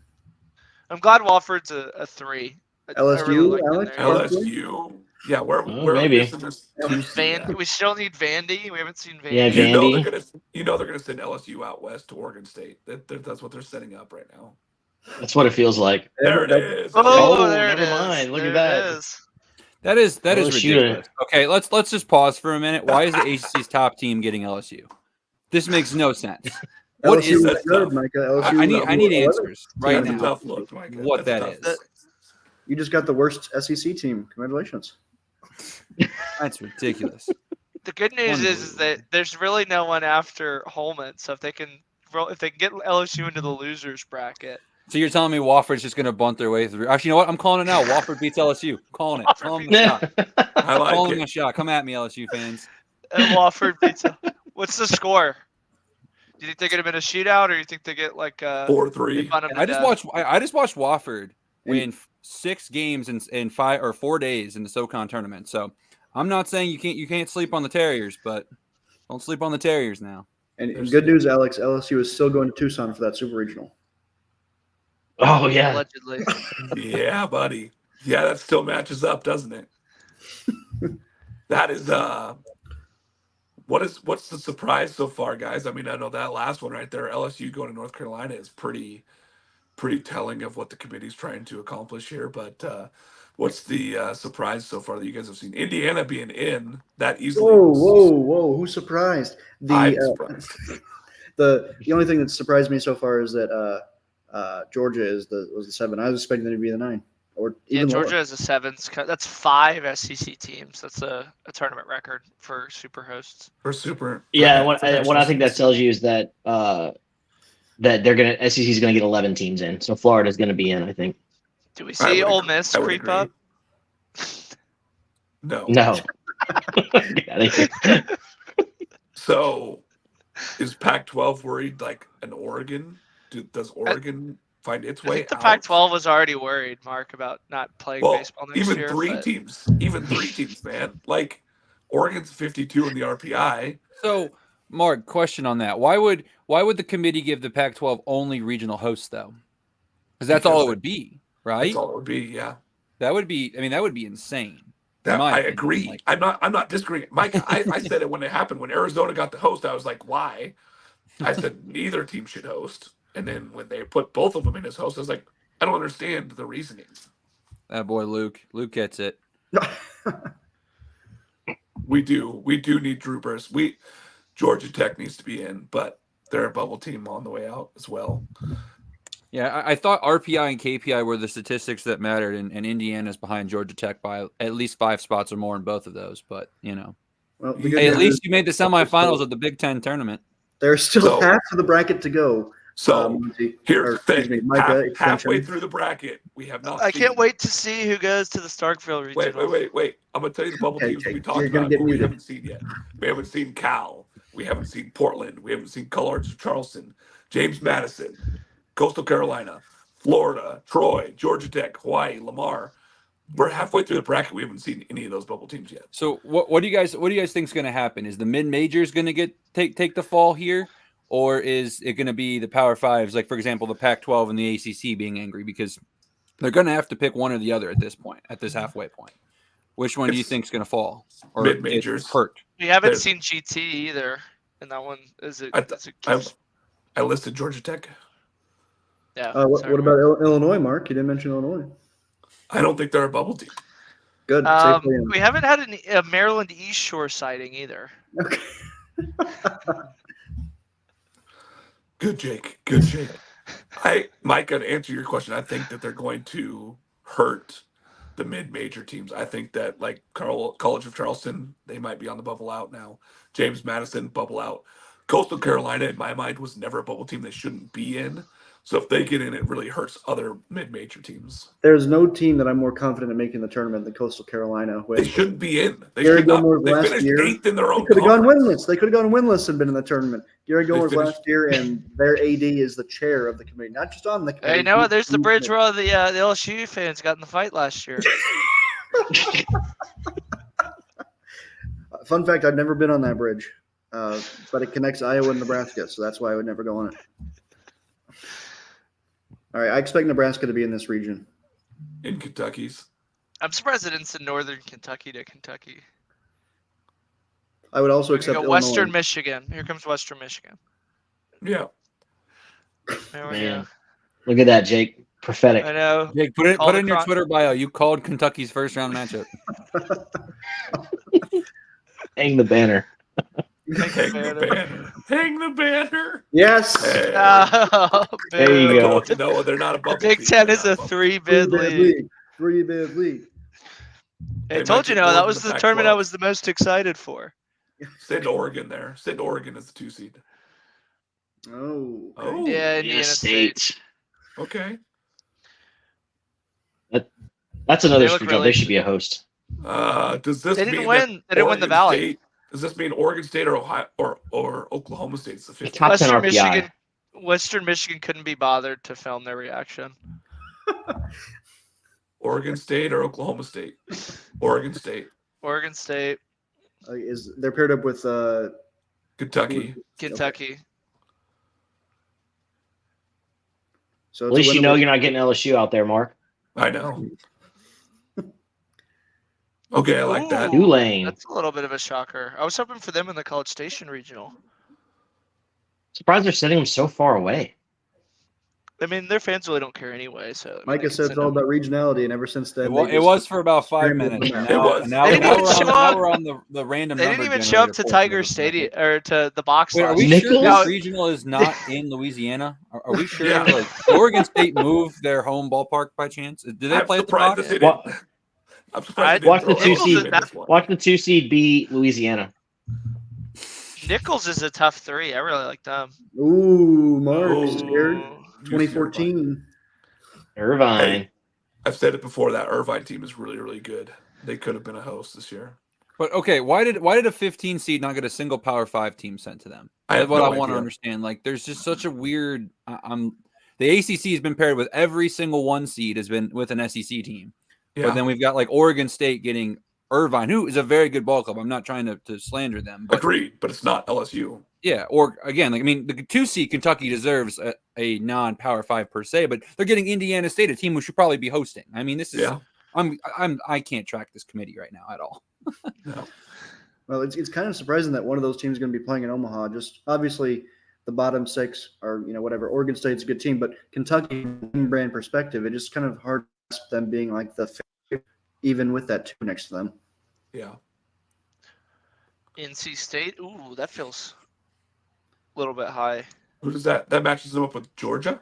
I'm glad Wofford's a 3. I LSU, really like Alex? them there. LSU. Yeah, where Oh, are maybe. we missing this 2 seed at? We still need Vandy. We haven't seen Vandy. Yeah, You know Vandy. they're gonna send LSU out west to Oregon State. That's what they're setting up right now. That's what it feels like. There it is. Oh, Oh, there it never is. mind. Look There at that. it is. That is LSU. ridiculous. Okay, let's just pause for a minute. Why is the ACC's top team getting LSU? This makes no sense. What LSU is was that good, stuff? Micah. LSU I need 11. answers right That's a now. tough look, Mike. What That's that tough. is. You just got the worst SEC team. Congratulations. That's ridiculous. The good news is that there's really no one after Holman. So if they can get LSU into the losers bracket, So you're telling me Wofford's just going to bunt their way through? Actually, you know what? I'm calling it now. Wofford beats LSU. I'm calling it. Calling the shot. I like Calling it. a shot. Come at me, LSU fans. Wofford beats. What's the score? Do you think they're gonna win a shootout, or you think they get like 4-3. I just watched Wofford win 6 games in 5 or 4 days in the SoCon tournament. So I'm not saying you can't sleep on the Terriers, but don't sleep on the Terriers now. And good news, Alex. LSU is still going to Tucson for that super regional. Oh yeah. Allegedly. Yeah, buddy. Yeah, that still matches up, doesn't it? That is what's the surprise so far, guys? I mean, I know that last one right there, LSU going to North Carolina, is pretty telling of what the committee's trying to accomplish here. But what's the surprise so far that you guys have seen? Indiana being in that easily. Whoa! Who's surprised? I'm surprised. The only thing that surprised me so far is that Georgia was the 7. I was expecting them to be the 9, or even Georgia lower. is a 7. That's 5 SEC teams. That's a tournament record for super hosts. Yeah, what I think that tells you is that that SEC is gonna get 11 teams in, so Florida's gonna be in. I think. Do we see Ole Miss creep up? No. So, is Pac-12 worried like an Oregon? Does Oregon find its way the out? Pac-12 was already worried, Mark, about not playing baseball next even year. Even three teams, man. Like Oregon's 52 in the RPI. So, Mark, question on that: Why would the committee give the Pac-12 only regional hosts though? Because all it would be, right? That's all it would be. Yeah. That would be. I mean, that would be insane. I agree. Like, I'm not disagreeing, Mike. I said it when it happened. When Arizona got the host, I was like, why? I said neither team should host. And then when they put both of them in as hosts, I was like, I don't understand the reasonings. That boy Luke gets it. We do need Troopers. Georgia Tech needs to be in, but they're a bubble team on the way out as well. Yeah, I thought RPI and KPI were the statistics that mattered, and Indiana's behind Georgia Tech by at least 5 spots or more in both of those. But well, at least you made the semifinals of the Big Ten tournament. There's still half of the bracket to go. So here's the thing: halfway through the bracket, we have not. I can't wait to see who goes to the Starkville regional. Wait! I'm gonna tell you the bubble teams we talked about, but we haven't seen yet. We haven't seen Cal. We haven't seen Portland. We haven't seen Colorado, Charleston, James Madison, Coastal Carolina, Florida, Troy, Georgia Tech, Hawaii, Lamar. We're halfway through the bracket. We haven't seen any of those bubble teams yet. So what do you guys think is going to happen? Is the mid majors going to take the fall here, or is it going to be the Power Fives, like for example the Pac-12 and the ACC being angry because they're going to have to pick one or the other at this point, at this halfway point? Which one do you think is going to fall? Or mid majors hurt? We haven't seen GT either, and that one is it. I listed Georgia Tech. Yeah. What about Illinois, Mark? You didn't mention Illinois. I don't think they're a bubble team. Good. We haven't had a Maryland East Shore sighting either. Okay. Good, Jake. Mike, to answer your question, I think that they're going to hurt the mid-major teams. I think that like College of Charleston, they might be on the bubble out now. James Madison, bubble out. Coastal Carolina, in my mind, was never a bubble team they shouldn't be in. So if they get in, it really hurts other mid-major teams. There's no team that I'm more confident in making the tournament than Coastal Carolina. They shouldn't be in. They Gary should not. Gilmore's They last finished year, 8th in their own They could have gone conference. winless. They could have gone winless and been in the tournament. Gary Gilmore's finished- last year, and their AD is the chair of the committee, not just on the committee. Hey, Noah, there's the bridge where all the LSU fans got in the fight last year. Fun fact, I've never been on that bridge, but it connects Iowa and Nebraska, so that's why I would never go on it. All right, I expect Nebraska to be in this region. In Kentucky's. I'm surprised it didn't say Northern Kentucky to Kentucky. I would also We accept go Illinois. Western Michigan. Here comes Western Michigan. Yeah. There we Man, go. look at that, Jake. Prophetic. I know. Jake, put Call in the your cron- Twitter bio. You called Kentucky's first round matchup. Hang the banner. Hang the banner. Yes. Hey. There you I go. told you, Noah, they're not a bubble Big team. Ten They're is not a bubble. 3-bid league. 3-bid league. I They told might you, get Noah, more that than was the the tournament I Pac-12. was the most excited for. Send Oregon there. Send Oregon as the 2 seed. Oh. Okay. Oh, Yeah, Indiana State. okay. That's another They look screw job. really- They should be a host. Does this They didn't mean win. that They didn't win the Oregon Valley. State, does this mean Oregon State or Ohio or Oklahoma State's the 5th? Top 10 Western RPI. Western Michigan couldn't be bothered to film their reaction. Oregon State or Oklahoma State? Oregon State. Oregon State. They're paired up with Kentucky. Kentucky. So At it's a least you know winnable- you're not getting LSU out there, Mark. I know. Okay, I like that. Ooh, Tulane. That's a little bit of a shocker. I was hoping for them in the College Station regional. Surprised they're sending them so far away. I mean, their fans really don't care anyway. So I mean, Micah they said can it's send all them. about regionality, and ever since then, It was for about 5 minutes. And It now, was. and now, They didn't now even we're on, show now up. we're on the random They number didn't even show up to generator portion of Tiger the Stadium bracket. or to the box. Wait, are last we year. sure Nichols? this regional is not in Louisiana? Are we sure? Yeah. Like Oregon State moved their home ballpark by chance? Do they I'm play at the surprised box? that they didn't. What? I'm surprised they Watch didn't the throw two LSU seed. in this one. Watch the 2 seed beat Louisiana. Nichols is a tough 3. I really like them. Ooh, Mark Ooh. scared. Ooh. 2014. Irvine. Hey, I've said it before. That Irvine team is really, really good. They could have been a host this year. But okay, why did a 15 seed not get a single Power 5 team sent to them? I That's have what no I want to idea. understand. Like, there's just such a weird. The ACC has been paired with every single 1 seed has been with an SEC team. Yeah. But then we've got like Oregon State getting Irvine, who is a very good ball club. I'm not trying to slander them, but Agreed, but it's not LSU. yeah. Or again, like I mean, the 2 seed Kentucky deserves a non-Power 5 per se, but they're getting Indiana State, a team who should probably be hosting. I mean, this is Yeah. I can't track this committee right now at all. No. Well, it's kind of surprising that one of those teams is going to be playing in Omaha. Just obviously, the bottom 6 are whatever. Oregon State's a good team, but Kentucky, from brand perspective, it's just kind of hard to grasp them being like the favorite, even with that 2 next to them. Yeah. NC State. Ooh, that feels a little bit high. Who does that? That matches them up with Georgia.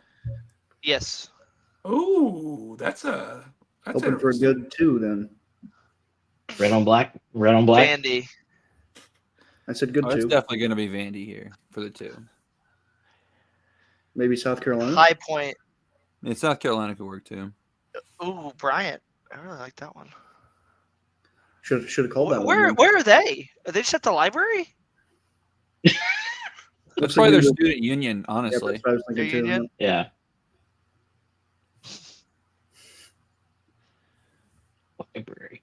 Yes. Ooh, that's Hoping for a interesting. good 2 then. Red on black. Red on black. Vandy. I said good Oh, it's 2. definitely going to be Vandy here for the 2. Maybe South Carolina. High Point. South Carolina could work too. Ooh, Bryant. I really like that one. Should have called that Where one. are they? Are they just at the library? That's Looks probably like their we- student union, Yeah, honestly. that's what I was thinking Their too. union? Yeah. Library.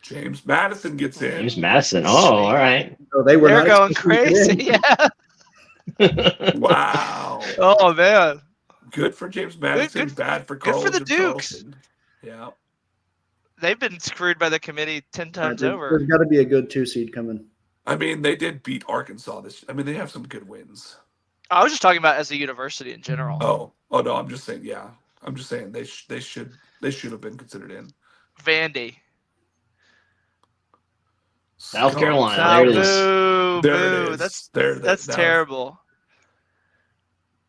James Madison gets in. James Madison. Oh, all right. Oh, they were They're not going expecting to crazy. win. Yeah. Wow. Oh man. Good for James Madison. good- bad for good for the Carlton Dukes. Charleston. Yeah. They've been screwed by the committee 10 times There's over. got to be a good 2 seed coming. I mean, they did beat Arkansas this. I mean, they have some good wins. I was just talking about as a university in general. Oh no, I'm just saying. Yeah, I'm just saying they should have been considered in. Vandy. South Scum. Carolina. Oh, There it is. boo, There boo. it is. That's there. that's that was- terrible.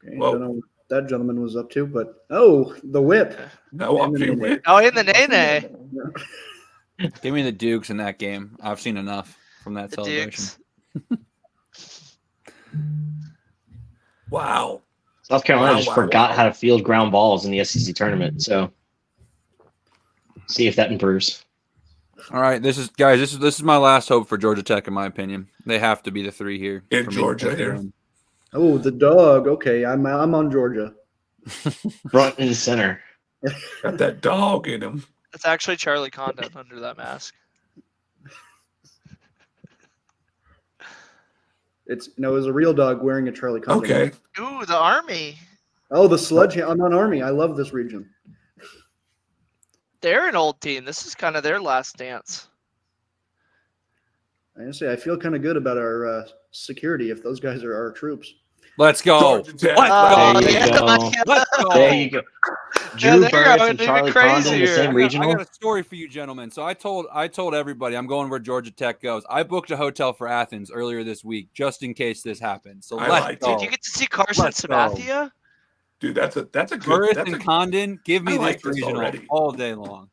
Okay, Whoa. don't know what that gentleman was up to, but the whip. No, I'm And being then- weird. Oh, in the Nene. Give me the Dukes in that game. I've seen enough from that The celebration. Dukes. Wow. South Carolina Wow, just wow, forgot wow. how to field ground balls in the SEC tournament. So, see if that improves. All right, this is my last hope for Georgia Tech, in my opinion. They have to be the 3 here. In for me. Georgia here. Oh, the dog. Okay, I'm on Georgia. Front and center. Got that dog in him. That's actually Charlie Condon under that mask. It was a real dog wearing a Charlie Condon. Okay. Ooh, the Army. Oh, the sledge. I'm on Army. I love this region. They're an old team. This is kind of their last dance. I feel kind of good about our security if those guys are our troops. Let's go. Georgia Tech. Let's Oh, There you yeah, go. Let's go. There you go. Yeah, Drew they're Burris going and even Charlie Condon, the crazier. same I regional. got a story for you, gentlemen. So I told everybody I'm going where Georgia Tech goes. I booked a hotel for Athens earlier this week just in case this happens. So I let's like it. go. Did you get to see Carson Let's go. Sabathia? Dude, that's a good. Burris That's and a, Condon, give me I like this this regional already. all day long.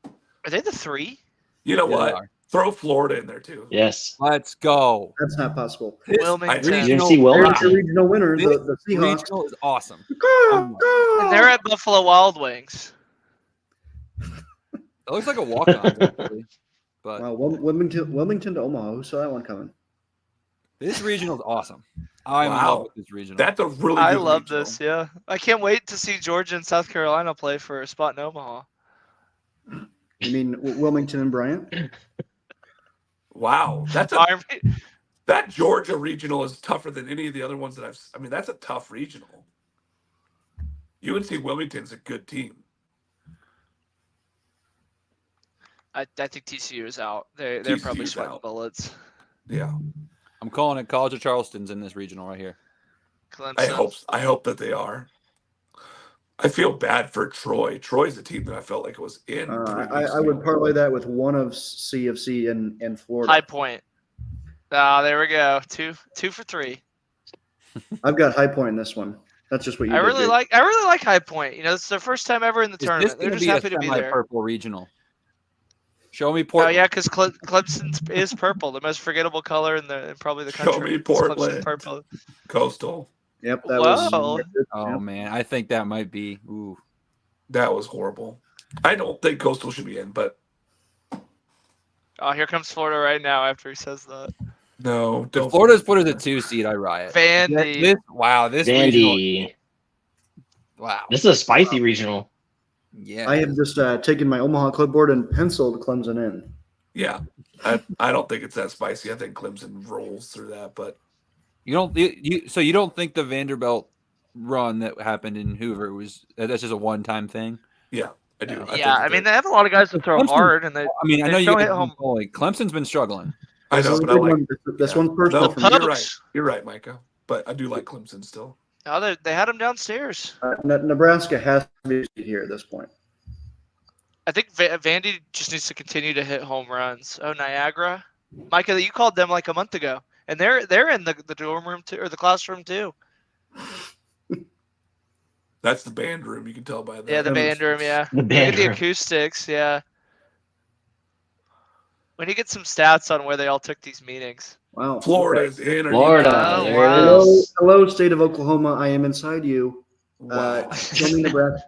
Are they the 3? you know Yeah, they what? are. Throw Florida in there too. Yes. Let's go. That's not possible. This Wilmington. regional, UNC Wilmington. There's the regional winner, This the Seahawks. regional is awesome. Go, go. And they're at Buffalo Wild Wings. It looks like a walk-on, actually. But Wow, Wilmington to Omaha. Who saw that one coming? this regional is awesome. I'm in Wow. love with this regional. That's a really. I good love regional. this. Yeah, I can't wait to see Georgia and South Carolina play for a spot in Omaha. You mean Wilmington and Bryant? Wow, that's a Army, That Georgia regional is tougher than any of the other ones that I mean, that's a tough regional. UNC Wilmington's a good team. I think TCU is out. They're probably TCU's sweating out. bullets. Yeah. I'm calling it College of Charleston's in this regional right here. Clemson. I hope that they are. I feel bad for Troy. Troy's a team that I felt like it was in. I would parlay that with one of CFC in Florida. High Point. There we go. Two for three. I've got High Point in this one. That's just what you I did, really Jake. like High Point. You know, it's their first time ever in the tournament. They're just happy to be there. Purple regional. Show me Oh Portland. yeah, because Clemson is purple, the most forgettable color in probably the country. Show me It's Portland. Clemson purple. Coastal. Yep, that Whoa. was. Oh Yep. man, I think that might be. Ooh. That was horrible. I don't think Coastal should be in, but Oh, here comes Florida right now after he says that. no. If Florida's put as a 2 seed, I riot. Vandy. This regional. Vandy. Wow. This is a spicy regional. Yeah. I have just taken my Omaha clipboard and penciled Clemson in. Yeah. I don't think it's that spicy. I think Clemson rolls through that, but You don't think the Vanderbilt run that happened in Hoover that's just a one-time thing? yeah, I do. I mean, they have a lot of guys that throw Clemson- hard, and they. I mean, I They know you don't guys hit home. like Clemson's been struggling. I know, This is but a I big like. one. This yeah. one's personal No, for me. you're right. Pokes. You're right, Micah. But I do like Clemson still. Oh, they had him downstairs. Nebraska has to be here at this point. I think Vandy just needs to continue to hit home runs. Oh, Niagara, Micah, you called them like a month ago, and they're in the dorm room too, or the classroom too. That's the band room. You can tell by that. Yeah, the band room. Yeah, The look band at the room. acoustics. Yeah. We need to get some stats on where they all took these meetings. Wow. Florida's in. Florida. Oh, there wow. it is. Hello, state of Oklahoma. I am inside you. Wow. Show me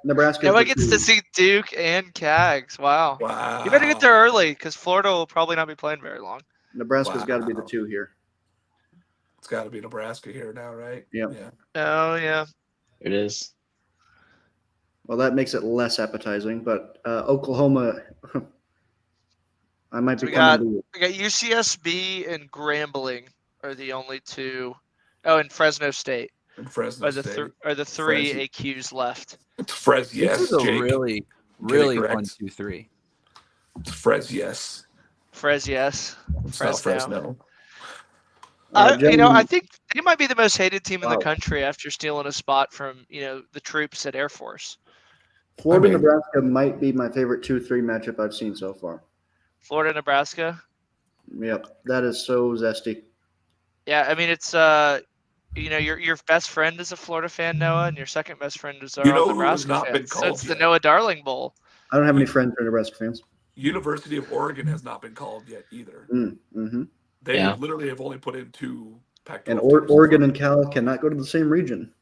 Nebraska. Nobody gets to see Duke and Cags. Wow. Wow. You better get there early because Florida will probably not be playing very long. Nebraska's got to be the Wow. 2 here. It's got to be Nebraska here now, right? Yep. Yeah. Oh yeah. It is. Well, that makes it less appetizing, but Oklahoma, I might So be we got coming to UCSB and Grambling are the only two. Oh, and Fresno State And Fresno are the State. are the three Fresno. AQs left. It's Fres, This yes, is a Jake. really, Get it really correct. 1, 2, 3. It's Fres, yes. Fres, yes. It's not Fresno. Fresno. I gentlemen, think they might be the most hated team in the Wow. country after stealing a spot from the troops at Air Force. Florida, I mean- Nebraska might be my favorite 2-3 matchup I've seen so far. Florida, Nebraska. Yep, that is so zesty. Yeah, I mean it's your best friend is a Florida fan, Noah, and your second best friend is our You know who has Nebraska not fan. been So called it's the yet? Noah Darling Bowl. I don't have any friends who are Nebraska fans. University of Oregon has not been called yet either. Mm-hmm. They Yeah. literally have only put in 2 Pac-12 And teams. Oregon and Cal cannot go to the same region.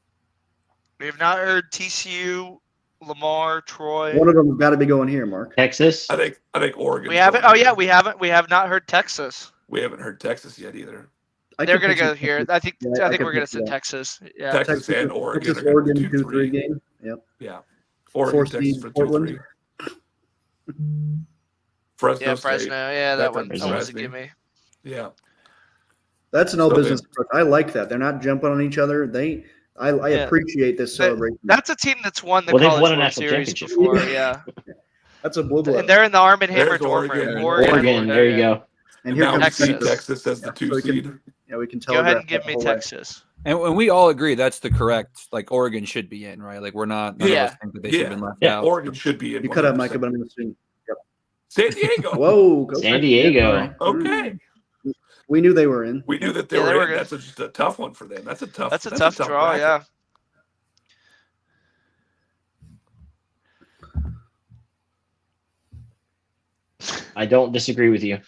We have not heard TCU, Lamar, Troy. One of them's got to be going here, Mark. Texas. I think Oregon. We haven't. Oh yeah, we haven't. We have not heard Texas. We haven't heard Texas yet either. They're could gonna picture go here. Texas. I think. Yeah, I think could we're gonna picture send that. Texas. Yeah. Texas and Oregon. Texas, are Oregon, gonna be 2-3 game. Yep. Yeah. Oregon, 4 Texas seed for 2-3. Portland. Fresno Yeah, State. Fresno. Yeah, that That one doesn't was a surprise me. gimme. Yeah. That's an all So business approach. I like that. They're not jumping on each other. I Yeah. appreciate this But celebration. That's a team that's won the Well, they've College won a World national Series championship. before. Yeah, That's a blue blood. and they're in the Arm and Hammer There's dorm Oregon. room. Oregon. There you go. And here now comes we see Texas. Texas as the Yeah, 2 so we can- seed. Yeah, we can Go ahead telegraph and give that me the whole way. Texas. And we all agree that's the correct. Like Oregon should be in, right? Like we're not. None of Yeah. us think that they should have been left Yeah. out. Oregon should be in. You cut out 100%. Micah, but I'm going to sing. San Diego. Whoa, go San Texas. Diego. All right. Okay. We knew they were in. We knew that they Yeah, they were were in. good. That's just a tough one for them. That's a tough. That's a tough draw. bracket. Yeah. I don't disagree with you.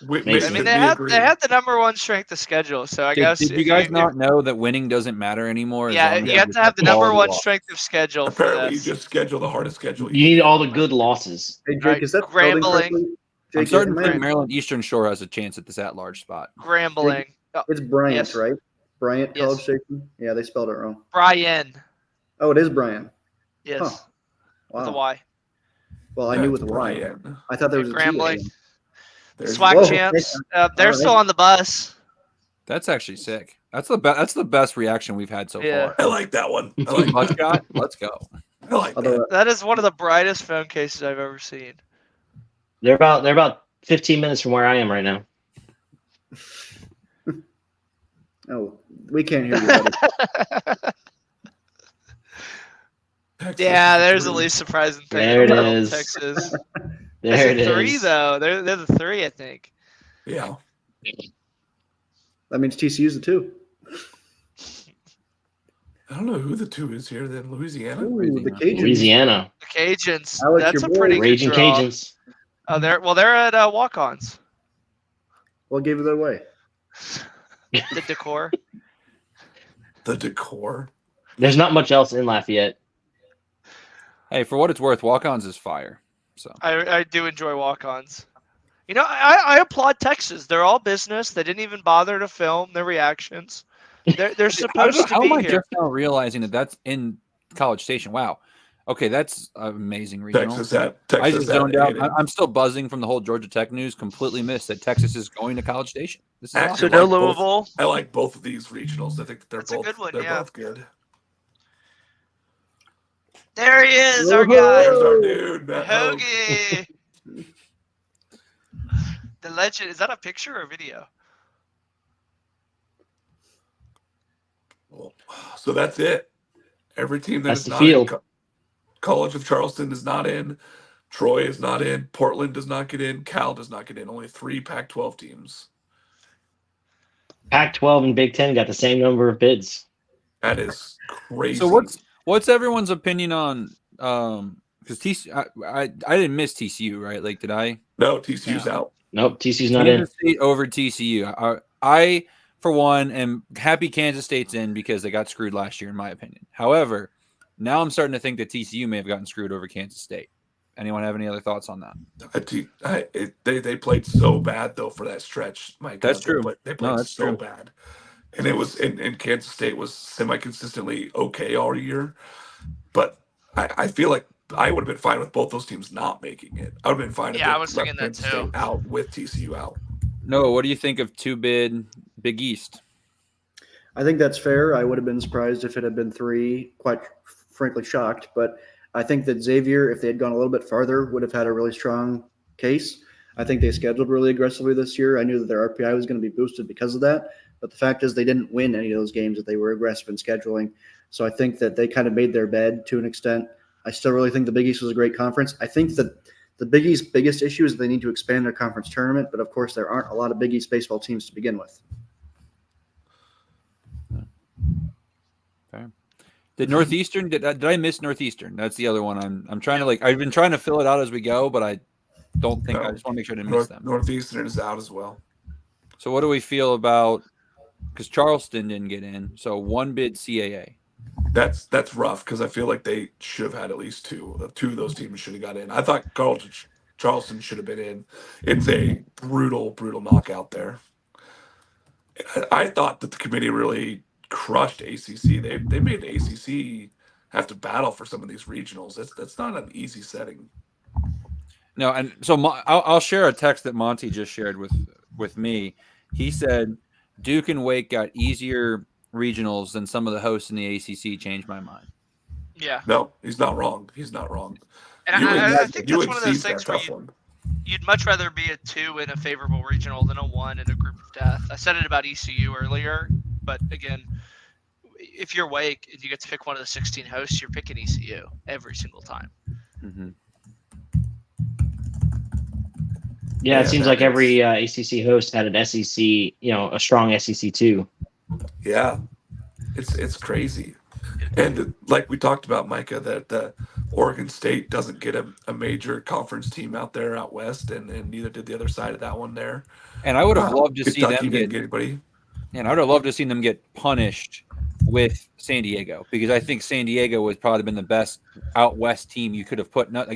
We, Maybe. I mean, we they had agree. the number one strength of schedule. So I guess Did if you guys not know that winning doesn't matter anymore? as Yeah, long as you have just to have the quality number one loss? strength of schedule for Apparently, you this. just schedule the hardest schedule. You need all the good losses. Hey, Jake, Right, is that spelled Grambling. incorrectly? I'm Jake, starting am to I- think Maryland Eastern Shore has a chance at this at-large spot. Grambling. Oh, It's Bryant, Yes. right? Bryant Yes. College Station? Yeah, they spelled it wrong. Brian. Oh, it is Bryant. Yes. Huh. With a Wow. Y. Well, I knew with a That's Y. Brian. I thought there was a T. Grambling. There's- SWAC Whoa, champs. hey, They're all still right. on the bus. That's actually sick. That's the best reaction we've had so Yeah. far. I like that one. I like Butt that. shot. Let's go. I like Although that. That is one of the brightest phone cases I've ever seen. They're about 15 minutes from where I am right now. oh, we can't hear you, buddy. Texas Yeah, is there's the 3. least surprising thing. There it about is. Texas. There Is it it 3 is. though? They're the 3, I think. Yeah. That means TCU's the 2. I don't know who the 2 is here. Then Louisiana. Ooh, the Cajuns. Louisiana. The Cajuns. Alex, That's your a boy. pretty good Raging draw. Cajuns. Oh, they're at walk-ons. What gave it away? The decor. The decor. There's not much else in Lafayette. Hey, for what it's worth, walk-ons is fire. So I do enjoy walk-ons. You know, I applaud Texas. They're all business. They didn't even bother to film their reactions. They're supposed to how am I be here. just now realizing that that's in College Station? Wow. Okay, that's amazing regional. Texas I Texas just zoned out. hated. I'm still buzzing from the whole Georgia Tech news. Completely missed that Texas is going to College Station. This is Actually, awesome. So no like both- Louisville. I like both of these regionals. I think that they're That's a both good one, they're yeah. both good. There he is, our Whoa. guy. There's our dude, Matt Hogue. Hoagie. The legend. Is that a picture or a video? Well, so that's it. Every team that That's is the not field. in College of Charleston is not in. Troy is not in. Portland does not get in. Cal does not get in. Only 3 Pac-12 teams. Pac-12 and Big Ten got the same number of bids. That is crazy. So what's everyone's opinion on because TCU I didn't miss TCU, right? Like, did I? No, TCU's out. Nope, TCU's not in. Kansas State over TCU. I for one am happy Kansas State's in because they got screwed last year, in my opinion. However, now I'm starting to think that TCU may have gotten screwed over Kansas State. Anyone have any other thoughts on that? They played so bad though for that stretch. My God, That's true. They played that's so true. bad, and it was and Kansas State was semi-consistently okay all year. But I feel like I would have been fine with both those teams not making it. I would have been fine. Yeah, if I was thinking that Kansas too. State out with TCU out. Noah, what do you think of 2-bid Big East? I think that's fair. I would have been surprised if it had been 3, quite frankly shocked. But I think that Xavier, if they had gone a little bit farther, would have had a really strong case. I think they scheduled really aggressively this year. I knew that their RPI was going to be boosted because of that. But the fact is they didn't win any of those games that they were aggressive in scheduling. So I think that they kind of made their bed to an extent. I still really think the Big East was a great conference. I think that the Big East's biggest issue is they need to expand their conference tournament. But, of course, there aren't a lot of Big East baseball teams to begin with. Fair. Did Northeastern? Did I miss Northeastern? That's the other one. I'm trying to I've been trying to fill it out as we go, but I don't think I just want to make sure I didn't miss them. Northeastern is out as well. So what do we feel about? Because Charleston didn't get in, so 1-bid CAA. That's rough because I feel like they should have had at least 2. 2 of those teams should have got in. I thought Charleston should have been in. It's a brutal knockout there. I thought that the committee really crushed ACC. They made the ACC have to battle for some of these regionals. That's not an easy setting. No, and so I'll share a text that Monty just shared with me. He said Duke and Wake got easier regionals than some of the hosts in the ACC. Changed my mind. Yeah. No, he's not wrong. He's not wrong. And I think that's one of those UNC's things that where tough one. you'd much rather be a 2 in a favorable regional than a 1 in a group of death. I said it about ECU earlier, but again, if you're Wake and you get to pick one of the 16 hosts, you're picking ECU every single time. Mm-hmm. Yeah, it seems that like every ACC host had an SEC, a strong SEC too. Yeah, it's crazy. And like we talked about, Micah, that the Oregon State doesn't get a major conference team out there out west, and neither did the other side of that one there. And I would have loved to see Kentucky them didn't get. get anybody. And I would have loved to see them get punished with San Diego because I think San Diego would probably been the best out west team you could have put. Not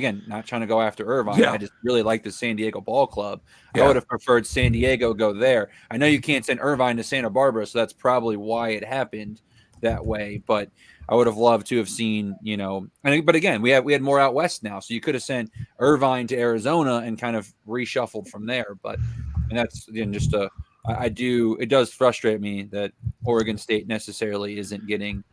trying to go after Irvine. Yeah. I just really like the San Diego ball club. Yeah. I would have preferred San Diego go there. I know you can't send Irvine to Santa Barbara, so that's probably why it happened that way. But I would have loved to have seen, but again, we had more out west now, so you could have sent Irvine to Arizona and kind of reshuffled from there. And that's again just a It does frustrate me that Oregon State necessarily isn't getting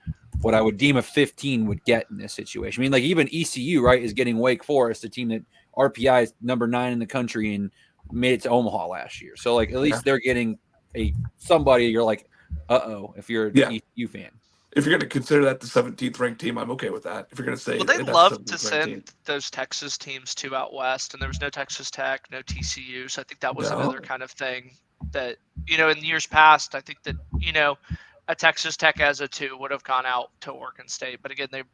what I would deem a 15 would get in this situation. I mean, like even ECU, right, is getting Wake Forest, a team that RPI is number 9 in the country and made it to Omaha last year. So like at least they're getting somebody you're like, if you're an ECU fan. If you're going to consider that the 17th ranked team, I'm okay with that. If you're going to say, well, they that's love to 17th ranked send team. those Texas teams to out west, and there was no Texas Tech, no TCU, so I think that was another kind of thing that in years past, I think that a Texas Tech as a 2 would have gone out to Oregon State, but again, they're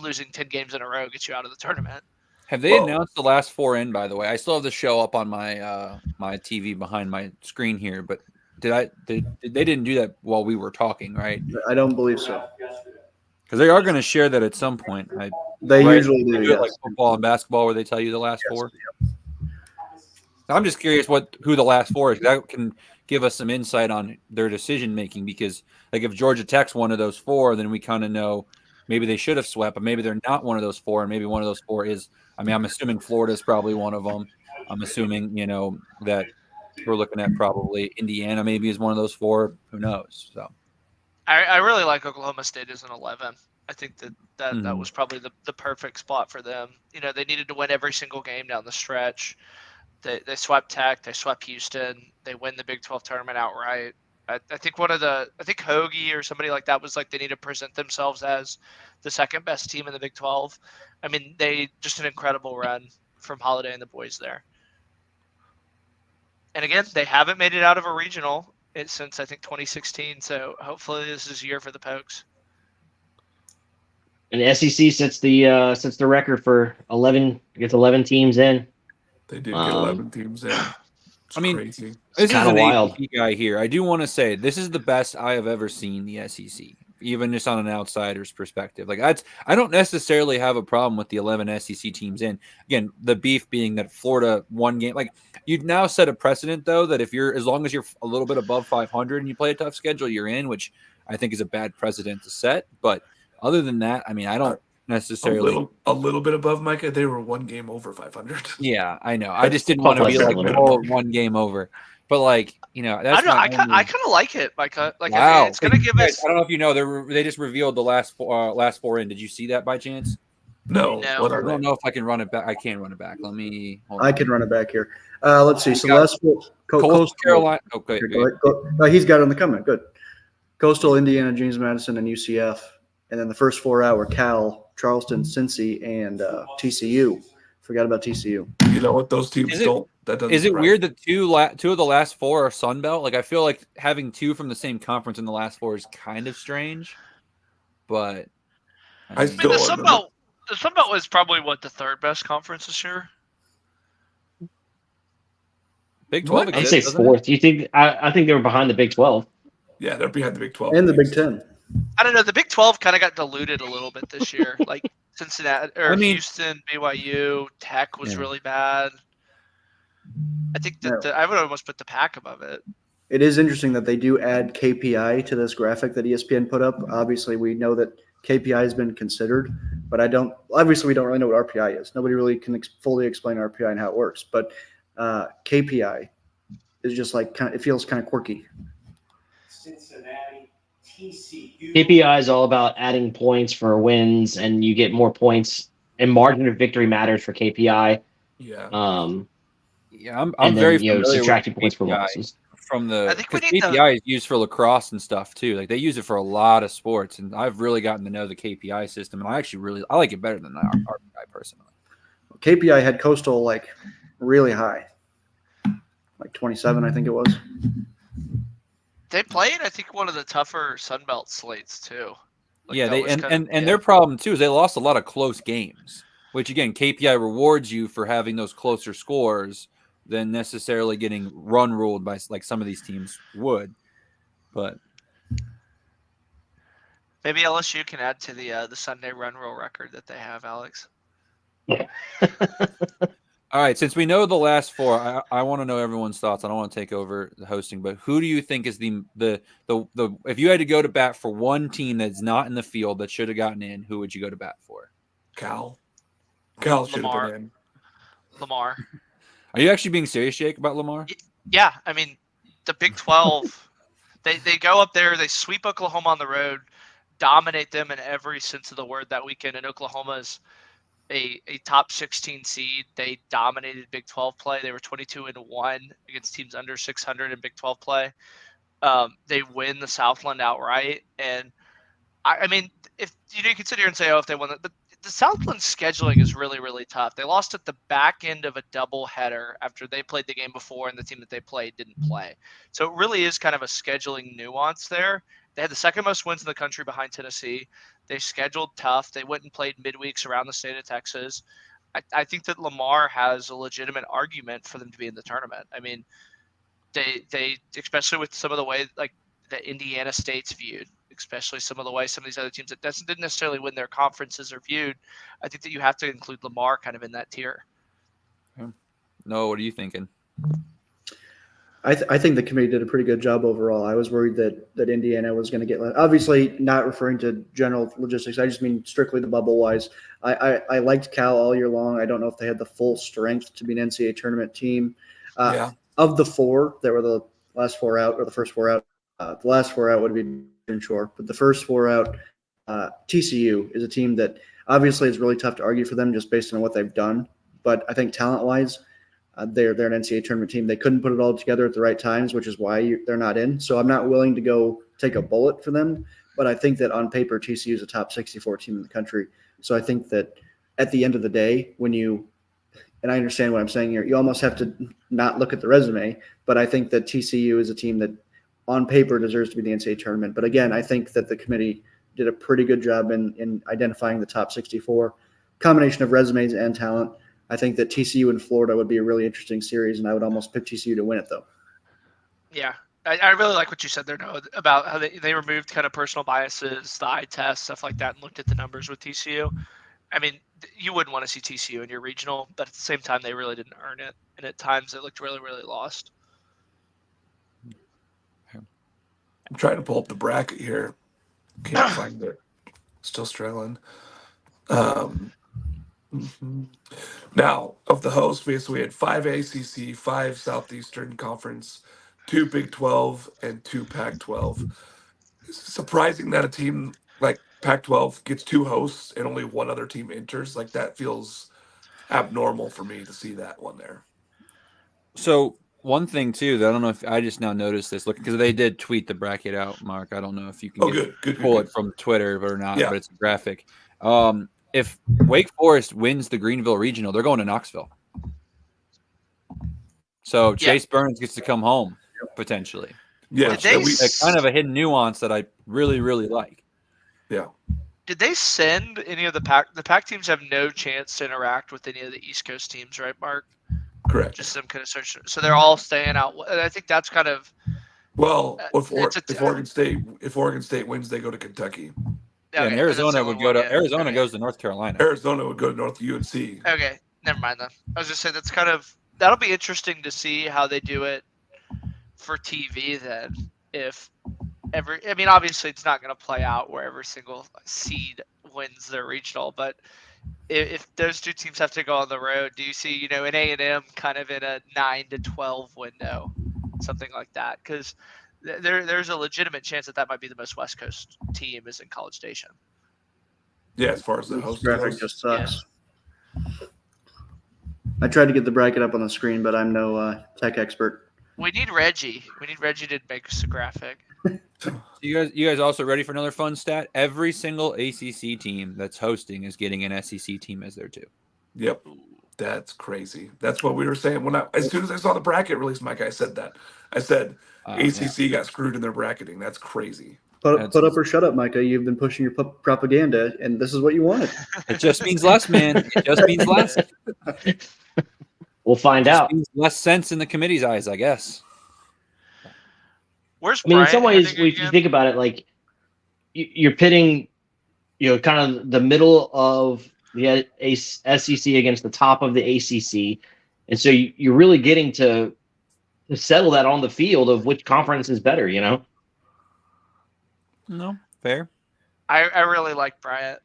losing 10 games in a row gets you out of the tournament. Have they announced the last 4 in? By the way, I still have the show up on my my TV behind my screen here, but they didn't do that while we were talking, right? I don't believe so. Because they are going to share that at some point. They usually do, it like football and basketball, where they tell you the last 4. Yep. I'm just curious who the last 4 is. That can give us some insight on their decision making. Because like if Georgia Tech's one of those 4, then we kind of know maybe they should have swept, but maybe they're not one of those 4, and maybe one of those 4 is. I mean, I'm assuming Florida is probably one of them. I'm assuming that we're looking at probably Indiana maybe is one of those 4. Who knows? So. I really like Oklahoma State as an 11. I think that was probably the perfect spot for them. They needed to win every single game down the stretch. They swept Tech, they swept Houston, they win the Big 12 tournament outright. I think Hoagie or somebody like that was like they need to present themselves as the second best team in the Big 12. I mean, they just an incredible run from Holiday and the boys there. And again, they haven't made it out of a regional since I think 2016. So hopefully this is a year for the Pokes. And the SEC sets the record for 11 teams in. They did get 11 teams in. It's crazy. This is an wild ACC guy here. I do want to say this is the best I have ever seen the SEC, even just on an outsider's perspective. Like I don't necessarily have a problem with the 11 SEC teams in. Again, the beef being that Florida won game. Like you've now set a precedent though that as long as you're a little bit above 500 and you play a tough schedule, you're in, which I think is a bad precedent to set. But other than that, I mean, I don't necessarily a little bit above Micah. They were 1 game over 500. Yeah, I know. I just didn't want to be like 1 game over. But like, that's I kind of like it, Micah. Like, wow. I mean, it's gonna give us. I don't know if you know, they just revealed the last 4 in. Did you see that by chance? No. I don't know if I can run it back. I can't run it back. Let me. I can run it back here. Let's see. So the last 4, Coastal Carolina. Okay, he's got it on the comment. Good. Coastal, Indiana, James Madison, and UCF, and then the first 4 out were Cal, Charleston, Cincy, and TCU. Forgot about TCU. You know what? Those teams don't. That doesn't. Is it weird that two of the last 4 are Sun Belt? Like I feel like having 2 from the same conference in the last 4 is kind of strange. But I mean, the Sun Belt was probably the 3rd best conference this year. Big 12. I'd say 4th. You think? I think they were behind the Big 12. Yeah, they're behind the Big 12 and the Big 10. I don't know. The Big 12 kind of got diluted a little bit this year. Like Cincinnati Houston, BYU, Tech was really bad. I think that I would almost put the Pac above it. It is interesting that they do add KPI to this graphic that ESPN put up. Obviously, we know that KPI has been considered, but we don't really know what RPI is. Nobody really can fully explain RPI and how it works. But KPI is just like it feels kind of quirky. Cincinnati, TCU. KPI is all about adding points for wins, and you get more points, and margin of victory matters for KPI. Yeah. I'm very familiar subtracting points for KPI losses. From the I think we need KPI is used for lacrosse and stuff too. Like they use it for a lot of sports, and I've really gotten to know the KPI system, and I like it better than the RPI personally. KPI had Coastal like really high, like 27, I think it was. They played, I think, one of the tougher Sun Belt slates too. Like yeah, their problem too is they lost a lot of close games, which again KPI rewards you for having those closer scores than necessarily getting run ruled by like some of these teams would. But maybe LSU can add to the Sunday run rule record that they have, Alex. All right, since we know the last 4, I want to know everyone's thoughts. I don't want to take over the hosting, but who do you think is the if you had to go to bat for one team that's not in the field that should have gotten in, who would you go to bat for? Cal should have been in. Lamar. Are you actually being serious, Jake, about Lamar? Yeah, I mean, the Big 12, they go up there, they sweep Oklahoma on the road, dominate them in every sense of the word that weekend. And Oklahoma's a top 16 seed. They dominated Big 12 play. They were 22-1 against teams under 600 in Big 12 play. They win the Southland outright. And I mean, if you can sit here and say, oh, if they won, but the Southland scheduling is really, really tough. They lost at the back end of a double header after they played the game before and the team that they played didn't play. So it really is kind of a scheduling nuance there. They had the second most wins in the country behind Tennessee. They scheduled tough. They went and played midweeks around the state of Texas. I think that Lamar has a legitimate argument for them to be in the tournament. I mean, they especially with some of the way like that Indiana State's viewed, especially some of the way some of these other teams that didn't necessarily win their conferences are viewed. I think that you have to include Lamar kind of in that tier. No, what are you thinking? I think the committee did a pretty good job overall. I was worried that Indiana was going to get – obviously not referring to general logistics. I just mean strictly the bubble-wise. I liked Cal all year long. I don't know if they had the full strength to be an NCAA tournament team. Of the four that were the last four out or the first four out, the last four out would be Shore. But the first four out, TCU is a team that obviously is really tough to argue for them just based on what they've done. But I think talent-wise – they're an NCAA tournament team. They couldn't put it all together at the right times, which is why they're not in. So I'm not willing to go take a bullet for them. But I think that on paper, TCU is a top 64 team in the country. So I think that at the end of the day, when you – and I understand what I'm saying here – you almost have to not look at the resume. But I think that TCU is a team that on paper deserves to be the NCAA tournament. But again, I think that the committee did a pretty good job in identifying the top 64. Combination of resumes and talent. I think that TCU and Florida would be a really interesting series, and I would almost pick TCU to win it, though. Yeah, I really like what you said there, Noah, about how they removed kind of personal biases, the eye test, stuff like that, and looked at the numbers with TCU. I mean, you wouldn't want to see TCU in your regional, but at the same time, they really didn't earn it, and at times it looked really, really lost. I'm trying to pull up the bracket here. Can't find it. Still struggling. Now, of the hosts, we had 5 ACC, 5 Southeastern Conference, 2 Big 12, and 2 Pac-12. It's surprising that a team like Pac-12 gets 2 hosts and only one other team enters. Like, that feels abnormal for me to see that one there. So one thing, too, that I don't know if I just now noticed this, because they did tweet the bracket out, Mark. I don't know if you can pull it from Twitter or not, but it's a graphic. If Wake Forest wins the Greenville Regional, they're going to Knoxville. So Chase Burns gets to come home, potentially. Yeah. Kind of a hidden nuance that I really, really like. Yeah. Did they send any of the Pac teams have no chance to interact with any of the East Coast teams, right, Mark? Correct. Just some kind of search. So they're all staying out. And I think that's kind of – well, if Oregon State wins, they go to Kentucky. Yeah, and Arizona would go to Arizona goes to North Carolina. Arizona would go to North UNC. Okay, never mind then. I was just saying that'll be interesting to see how they do it for TV then. Obviously it's not going to play out where every single seed wins their regional, but if those two teams have to go on the road, do you see an A&M kind of in a 9 to 12 window, something like that? Because there's a legitimate chance that might be the most West Coast team is in College Station. Yeah, as far as the host graphic just sucks. Yeah. I tried to get the bracket up on the screen, but I'm no tech expert. We need Reggie. We need Reggie to make us a graphic. You guys also ready for another fun stat? Every single ACC team that's hosting is getting an SEC team as their two. Yep. That's crazy. That's what we were saying. As soon as I saw the bracket release, Mike, I said that. I said ACC got screwed in their bracketing. That's crazy. Put up or shut up, Micah. You've been pushing your propaganda, and this is what you wanted. It just means less, man. It just means less. We'll find out. Means less sense in the committee's eyes, I guess. Where's in some ways, if you think about it, like you're pitting, kind of the middle of the SEC against the top of the ACC, and so you're really getting to settle that on the field of which conference is better. No, fair. I really like Bryant.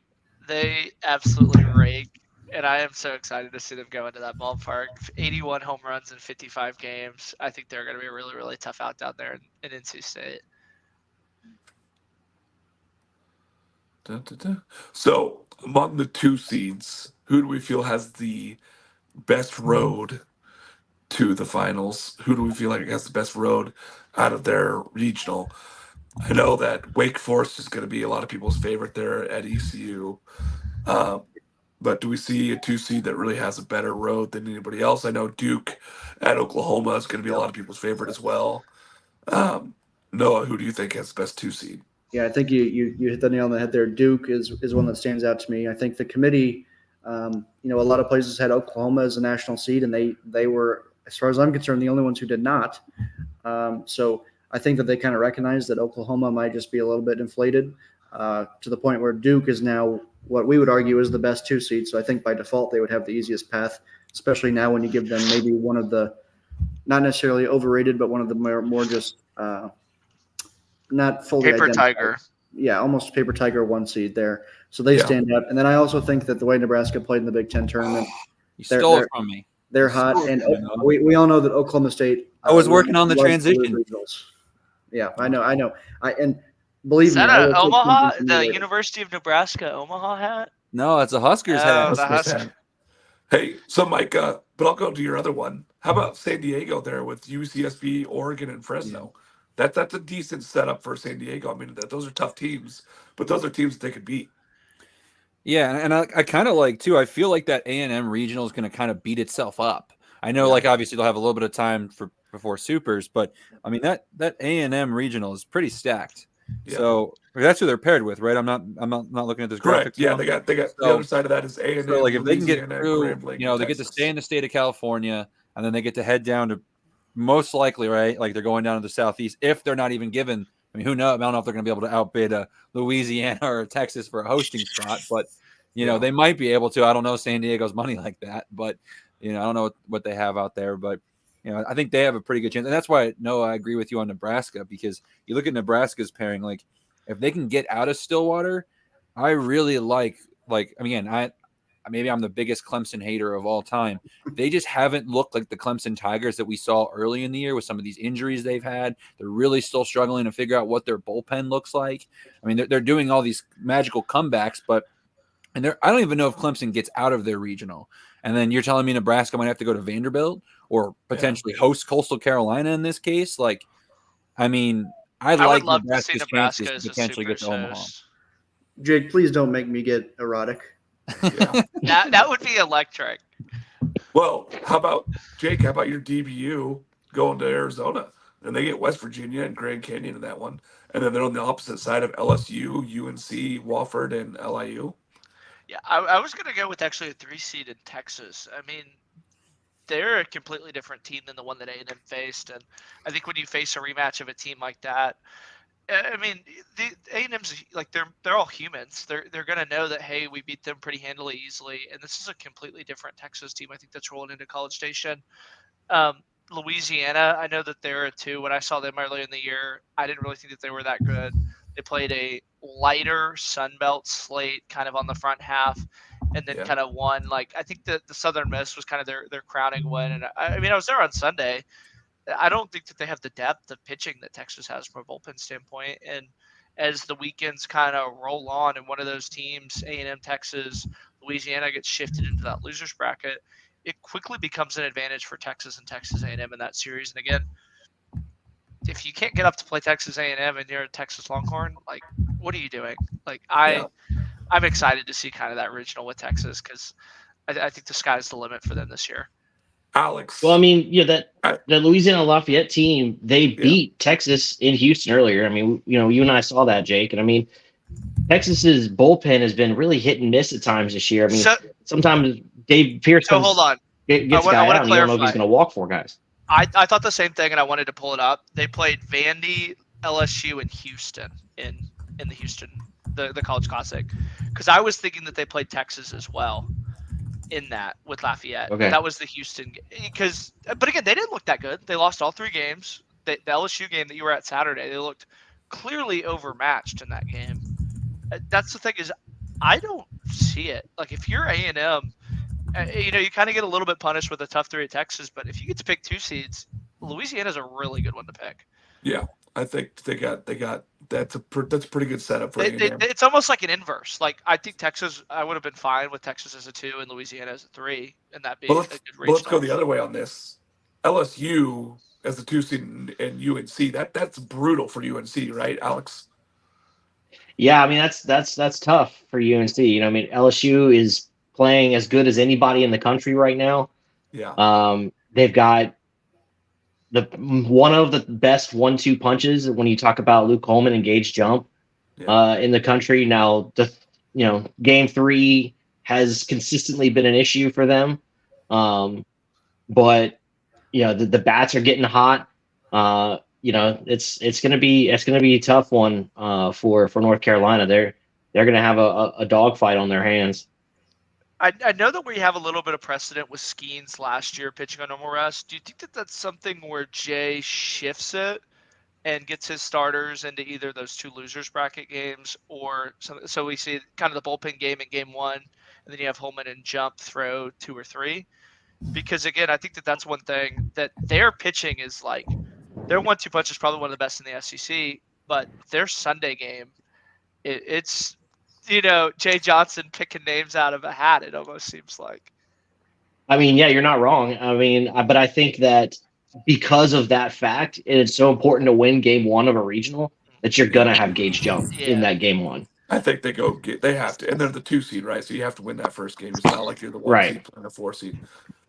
They absolutely rake And I am so excited to see them go into that ballpark. 81 home runs in 55 games. I think they're going to be really, really tough out down there in NC State. Dun, dun, dun. So, among the 2 seeds, who do we feel has the best road to the finals? Who do we feel like has the best road out of their regional? I know that Wake Forest is going to be a lot of people's favorite there at ECU. But do we see a 2 seed that really has a better road than anybody else? I know Duke at Oklahoma is going to be a lot of people's favorite as well. Noah, who do you think has the best 2 seed? Yeah, I think you hit the nail on the head there. Duke is one that stands out to me. I think the committee, a lot of places had Oklahoma as a national seed, and they were, as far as I'm concerned, the only ones who did not. So I think that they kind of recognize that Oklahoma might just be a little bit inflated to the point where Duke is now what we would argue is the best 2 seed. So I think by default they would have the easiest path, especially now when you give them maybe one of the, not necessarily overrated, but one of the more just not fully Paper identified. Tiger. Yeah, almost Paper Tiger 1 seed there. So they stand out. And then I also think that the way Nebraska played in the Big Ten tournament, You stole it from me. they're hot. And we all know that Oklahoma State. I was working on the transition. Yeah, I know. And believe Is me, that I will take Omaha? them The later. University of Nebraska Omaha hat? No, it's a Huskers Oh, hat. the Huskers. Hey, so Mike, but I'll go to your other one. How about San Diego there with UCSB, Oregon, and Fresno? That's a decent setup for San Diego. I mean, those are tough teams, but those are teams that they could beat. Yeah, and I kind of like too. I feel like that A&M regional is going to kind of beat itself up. I know, like obviously they'll have a little bit of time before supers, but I mean that A&M regional is pretty stacked. Yeah. So that's who they're paired with, right? I'm not looking at this Correct. graphic. Yeah, they got the other side of that is A&M. So like if they can get Louisiana, through, Grambling, they get to stay in the state of California, and then they get to head down to most likely, right? Like they're going down to the southeast if they're not even given. I mean, who knows? I don't know if they're going to be able to outbid Louisiana or Texas for a hosting spot, but they might be able to. I don't know San Diego's money like that, but I don't know what they have out there, but I think they have a pretty good chance, and that's why I agree with you on Nebraska, because you look at Nebraska's pairing, like if they can get out of Stillwater, I really like again, maybe I'm the biggest Clemson hater of all time. They just haven't looked like the Clemson Tigers that we saw early in the year with some of these injuries they've had. They're really still struggling to figure out what their bullpen looks like. I mean, they're doing all these magical comebacks, but I don't even know if Clemson gets out of their regional. And then you're telling me Nebraska might have to go to Vanderbilt or potentially host Coastal Carolina in this case. Like, I mean, I like would love Nebraska's to see Nebraska chances to potentially get to Omaha. Jake, please don't make me get erotic. Yeah. that would be electric. Well, how about Jake? How about your DBU going to Arizona? And they get West Virginia and Grand Canyon in that one. And then they're on the opposite side of LSU, UNC, Wofford, and LIU. Yeah, I was going to go with actually a 3 seed in Texas. I mean, they're a completely different team than the one that A&M faced. And I think when you face a rematch of a team like that, I mean, the A&M's like they're all humans. They're going to know that, hey, we beat them pretty handily, easily. And this is a completely different Texas team. I think that's rolling into College Station. Louisiana, I know that they're a 2. When I saw them earlier in the year, I didn't really think that they were that good. They played a lighter Sunbelt slate kind of on the front half, and then kind of won. Like, I think that the Southern Miss was kind of their crowning win. And I mean, I was there on Sunday. I don't think that they have the depth of pitching that Texas has from a bullpen standpoint. And as the weekends kind of roll on and one of those teams, A&M, Texas, Louisiana, gets shifted into that losers bracket, it quickly becomes an advantage for Texas and Texas A&M in that series. And again, if you can't get up to play Texas A&M and you're a Texas Longhorn, like, what are you doing? Like, I'm excited to see kind of that regional with Texas, because I think the sky's the limit for them this year. Alex. Well, I mean, that Louisiana Lafayette team, they beat Texas in Houston earlier. I mean, you and I saw that, Jake. And I mean, Texas's bullpen has been really hit and miss at times this year. I mean, sometimes Dave Pierce hold on. Gets a guy out and you don't know if he's going to walk 4 guys. I thought the same thing, and I wanted to pull it up. They played Vandy, LSU, and Houston in the Houston, the College Classic, because I was thinking that they played Texas as well in that with Lafayette. Okay. That was the Houston, but again, they didn't look that good. They lost all 3 games. The LSU game that you were at Saturday, they looked clearly overmatched in that game. That's the thing, is I don't see it. Like, if you're A&M you kind of get a little bit punished with a tough 3 at Texas, but if you get to pick 2 seeds, Louisiana's a really good one to pick. Yeah, I think they got that's a pretty good setup for A&M. It's almost like an inverse. Like I think Texas, I would have been fine with Texas as a 2 and Louisiana as a 3, and that being a good let's go the regional. other way on this. LSU as the 2 seed and UNC. That's brutal for UNC, right, Alex? Yeah, I mean that's tough for UNC. I mean LSU is playing as good as anybody in the country right now. Yeah. They've got one of the best 1-2 punches when you talk about Luke Coleman and Gage Jump in the country. Now, game 3 has consistently been an issue for them, but the bats are getting hot. It's gonna be a tough one for North Carolina. They're gonna have a dogfight on their hands. I know that we have a little bit of precedent with Skeens last year pitching on normal rest. Do you think that that's something where Jay shifts it and gets his starters into either those 2 losers bracket games, or so we see kind of the bullpen game in game 1, and then you have Holman and Jump throw 2 or 3? Because again, I think that that's one thing that their pitching is like, their 1-2 punch is probably one of the best in the SEC, but their Sunday game, it's Jay Johnson picking names out of a hat. It almost seems like. I mean, yeah, you're not wrong. I mean, but I think that because of that fact, it's so important to win game 1 of a regional that you're gonna have Gage Jump in that game 1. I think they have to, and they're the 2 seed, right? So you have to win that first game. It's not like you're the 1 seed playing a 4 seed.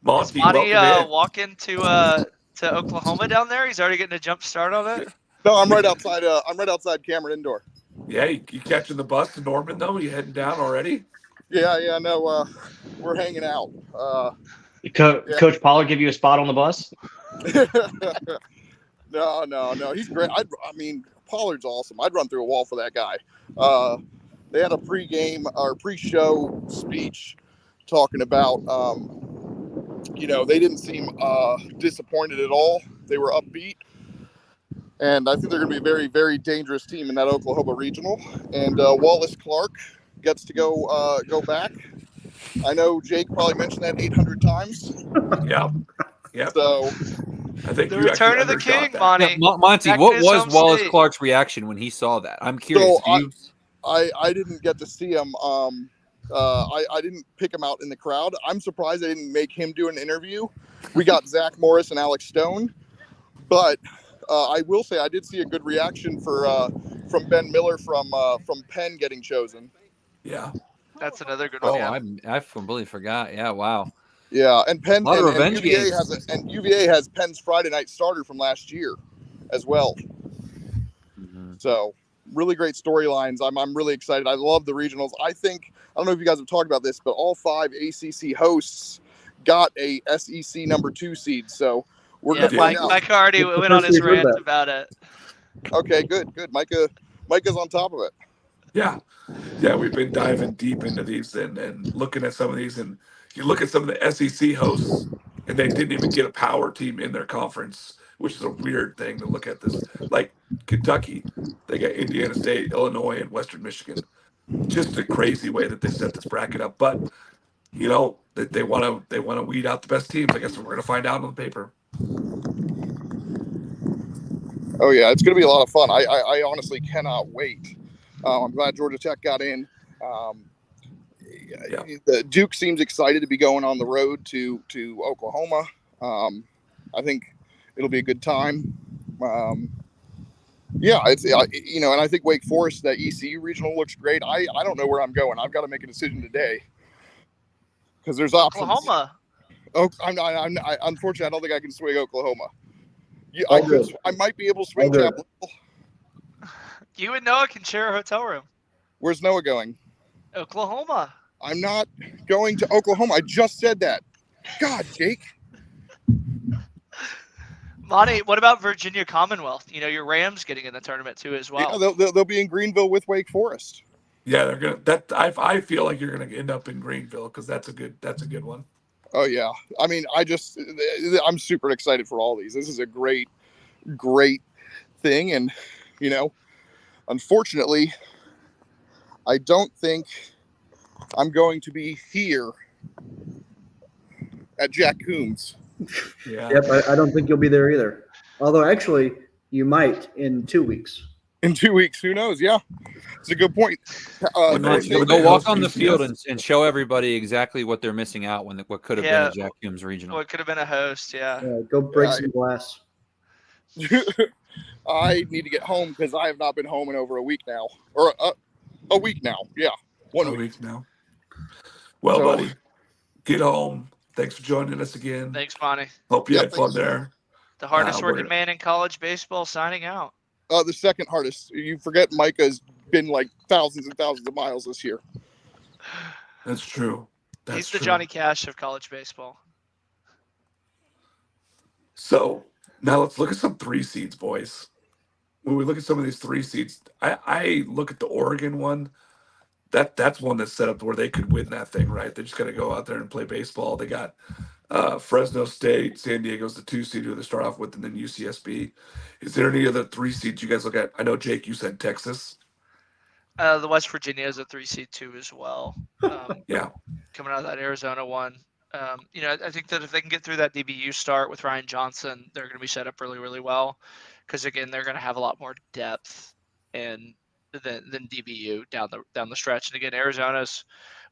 Monty, walking to Oklahoma down there? He's already getting a jump start on it. No, I'm right outside. I'm right outside Cameron Indoor. Yeah, you catching the bus to Norman though? You heading down already? Yeah. No, we're hanging out. Coach Pollard give you a spot on the bus? No. He's great. I mean, Pollard's awesome. I'd run through a wall for that guy. They had a pre-game or pre-show speech talking about, they didn't seem disappointed at all. They were upbeat. And I think they're going to be a very, very dangerous team in that Oklahoma regional. And Wallace Clark gets to go back. I know Jake probably mentioned that 800 times. Yeah. So I think the return of the king, Monty. Monty, what was Wallace Clark's reaction when he saw that? I'm curious. So I didn't get to see him. I didn't pick him out in the crowd. I'm surprised I didn't make him do an interview. We got Zach Morris and Alex Stone, but I will say I did see a good reaction from Ben Miller from Penn getting chosen. Yeah, that's another good one. I completely forgot. Yeah, wow. Yeah, and Penn and UVA has Penn's Friday night starter from last year as well. Mm-hmm. So really great storylines. I'm really excited. I love the regionals. I don't know if you guys have talked about this, but all 5 ACC hosts got a SEC number 2 seed. So we're going to find out. Mike already went on his rant about it. Okay, good. Micah's on top of it. Yeah, we've been diving deep into these and looking at some of these, and you look at some of the SEC hosts, and they didn't even get a power team in their conference, which is a weird thing to look at this. Like Kentucky, they got Indiana State, Illinois, and Western Michigan. Just a crazy way that they set this bracket up, but that they want to weed out the best teams. I guess we're going to find out on the paper. Oh yeah, it's going to be a lot of fun. I honestly cannot wait. I'm glad Georgia Tech got in. The Duke seems excited to be going on the road to Oklahoma. I think it'll be a good time. And I think Wake Forest, that ECU regional looks great. I don't know where I'm going. I've got to make a decision today because there's options. Oklahoma. Oh, unfortunately, I don't think I can swing Oklahoma. I might be able to swing Chapel Hill. You and Noah can share a hotel room. Where's Noah going? Oklahoma. I'm not going to Oklahoma. I just said that. God, Jake. Monty, what about Virginia Commonwealth? Your Rams getting in the tournament too as well. Yeah, they'll be in Greenville with Wake Forest. Yeah, they're gonna. I feel like you're gonna end up in Greenville because that's a good one. Oh yeah, I mean, I'm super excited for all these. This is a great thing, and unfortunately, I don't think I'm going to be here at Jack Coombs. Yeah. Yep, I don't think you'll be there either. Although, actually, you might in 2 weeks. In 2 weeks, who knows? Yeah, it's a good point. When they- Coach when Go they walk host on the UCF. field and show everybody exactly what they're missing out when what could have been Yeah. a Jack Coombs regional. Oh, it could have been a host. Yeah. Go break Yeah, some glass. I need to get home because I have not been home in over a week now, or a week now. Yeah, 1 week. Weeks now. Well, So- buddy, get home. Thanks for joining us again. Thanks, Monty. Hope you Yeah, had fun thanks. there. The hardest we're working gonna- man in college baseball signing out. The second hardest. You forget Micah's been like thousands and thousands of miles this year. That's true. That's He's the true. Johnny Cash of college baseball. So now let's look at some 3 seeds, boys. When we look at some of these 3 seeds, I look at the Oregon one. That's one that's set up where they could win that thing, right? They just got to go out there and play baseball. They got Fresno State, San Diego's the 2 seed who they start off with, and then UCSB. Is there any other 3 seeds you guys look at? I know, Jake, you said Texas. The West Virginia is a 3 seed too as well. Yeah. Coming out of that Arizona one. I think that if they can get through that DBU start with Ryan Johnson, they're going to be set up really, really well. Because again, they're going to have a lot more depth than DBU down the stretch. And again,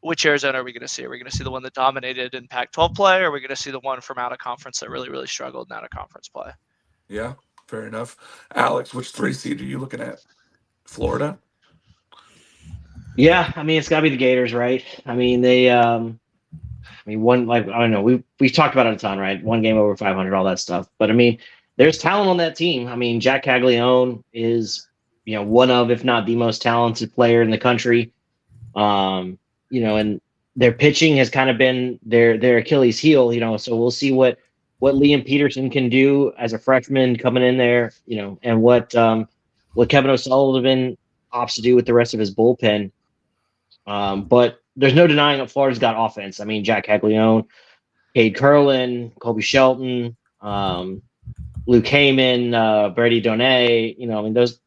which Arizona are we going to see? Are we going to see the one that dominated in Pac-12 play, or are we going to see the one from out of conference that really, really struggled in out of conference play? Yeah, fair enough. Alex, which 3 seed are you looking at? Florida? Yeah, I mean it's got to be the Gators, right? I mean one, like, I don't know, we've talked about it a ton, right? One game over 500, all that stuff. But I mean, there's talent on that team. I mean, Jack Caglione is, one of, if not the most talented player in the country. And their pitching has kind of been their Achilles heel, so we'll see what Liam Peterson can do as a freshman coming in there, and what Kevin O'Sullivan opts to do with the rest of his bullpen. But there's no denying that Florida's got offense. I mean, Jack Caglione, Cade Curlin, Colby Shelton, Luke Heyman, Brady Donay,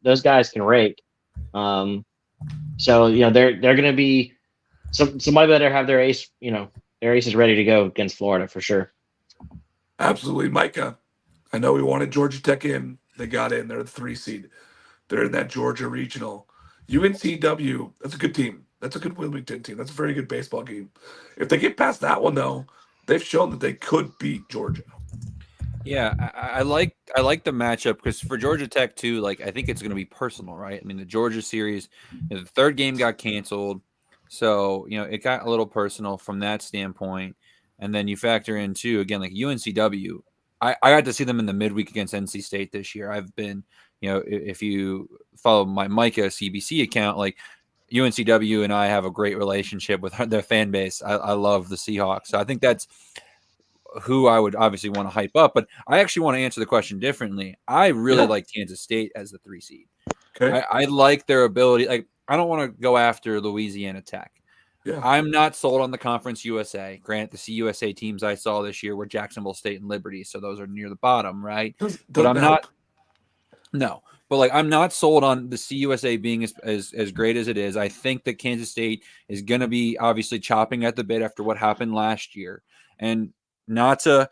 those guys can rake. So they're going to be somebody better have their ace, their aces ready to go against Florida for sure. Absolutely. Micah, I know we wanted Georgia Tech in. They got in. They're the 3 seed. They're in that Georgia regional. UNCW, that's a good team. That's a good Wilmington team. That's a very good baseball game. If they get past that one, though, they've shown that they could beat Georgia. Yeah, I like the matchup because for Georgia Tech too, like I think it's going to be personal, right? I mean, the Georgia series, the 3rd game got canceled, so it got a little personal from that standpoint. And then you factor in too, again, like UNCW. I got to see them in the midweek against NC State this year. I've been, if you follow my Micah CBC account, like UNCW and I have a great relationship with their fan base. I love the Seahawks. So I think that's who I would obviously want to hype up. But I actually want to answer the question differently. I really like Kansas State as the 3 seed. Okay. I like their ability. Like, I don't want to go after Louisiana Tech. Yeah. I'm not sold on the Conference USA. Grant, the CUSA teams I saw this year were Jacksonville State and Liberty, so those are near the bottom, right? But I'm not. No, but like I'm not sold on the CUSA being as great as it is. I think that Kansas State is going to be obviously chopping at the bit after what happened last year, and not to